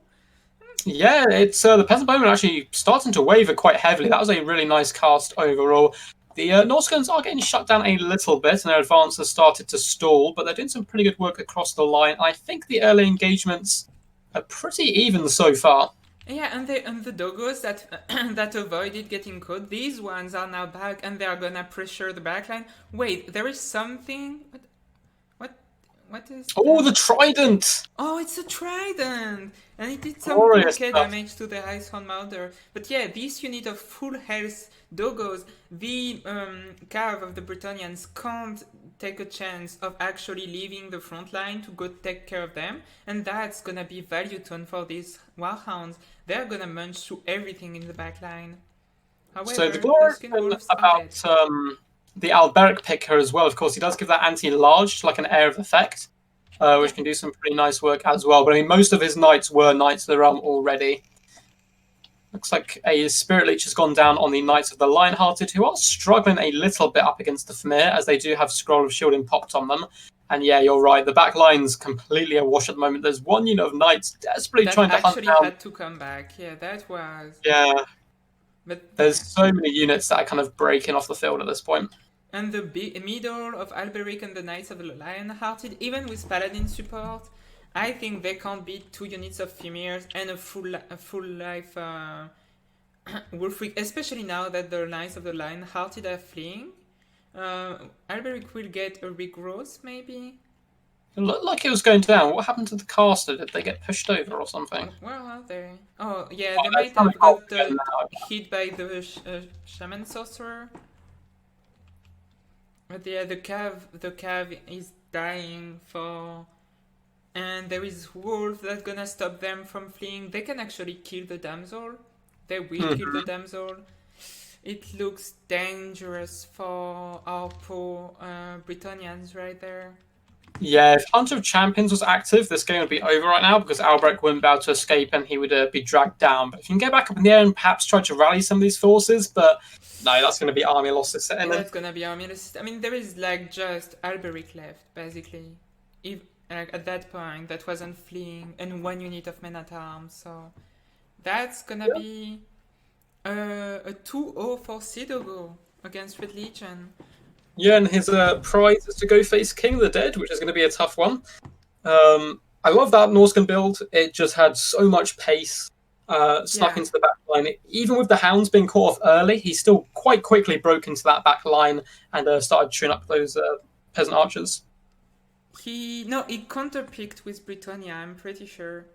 Yeah, it's the Peasant Bowman actually starting to waver quite heavily. That was a really nice cast overall. The Norscans are getting shut down a little bit, and their advance has started to stall, but they're doing some pretty good work across the line. I think the early engagements are pretty even so far. Yeah, and the doggos that avoided getting caught, these ones are now back, and they are gonna pressure the backline. Wait, there is something. What is? Oh, the trident! Oh, it's a trident, and it did some Glorious okay stuff. damage to the Icehorn Mauder. But yeah, this unit of full health doggos, the cav of the Britannians can't take a chance of actually leaving the front line to go take care of them, and that's gonna be value ton for these Warhounds. They're gonna munch through everything in the back line. However, So the glory Skin Wolves are about dead. the Alberic picker as well. Of course, he does give that anti-large, like an air of effect, which can do some pretty nice work as well. But I mean, most of his knights were Knights of the Realm already. Looks like a Spirit Leech has gone down on the Knights of the Lionhearted, who are struggling a little bit up against the Fimir, as they do have Scroll of Shielding popped on them. And yeah, you're right, the back line's completely awash at the moment. There's one unit of Knights desperately That trying to hunt actually down. had to come back. Yeah, that was. Yeah, But there's so many units that are kind of breaking off the field at this point. And the middle of Alberic and the Knights of the Lionhearted, even with Paladin support, I think they can't beat 2 units of Fimirs and a full life Wolfric, especially now that the Knights of the Lionhearted are fleeing. Alberic will get a regrowth, maybe? It looked like it was going down. What happened to the caster? Did they get pushed over or something? Where are they? Oh, yeah, Oh, they that's might have probably got again now. hit by the Shaman Sorcerer. But yeah, the cav is dying for... And there is Wolf that's gonna stop them from fleeing. They can actually kill the damsel. They will kill the damsel. It looks dangerous for our poor Britonians right there. Yeah, if Hunter of Champions was active, this game would be over right now because Albrecht wouldn't be able to escape and he would be dragged down. But if you can get back up in the air and perhaps try to rally some of these forces, but no, that's going to be army losses setting in. That's gonna be army losses. I mean, there is like just Alberic left, basically. If like at that point, that wasn't fleeing, and 1 unit of men at arms, so that's gonna be a 2-0 for Sidogo against Red Legion. Yeah, and his prize is to go face King of the Dead, which is going to be a tough one. I love that Norscan build. It just had so much pace, snuck into the back line. Even with the hounds being caught off early, he still quite quickly broke into that back line and started chewing up those peasant archers. He counterpicked with Britannia, I'm pretty sure.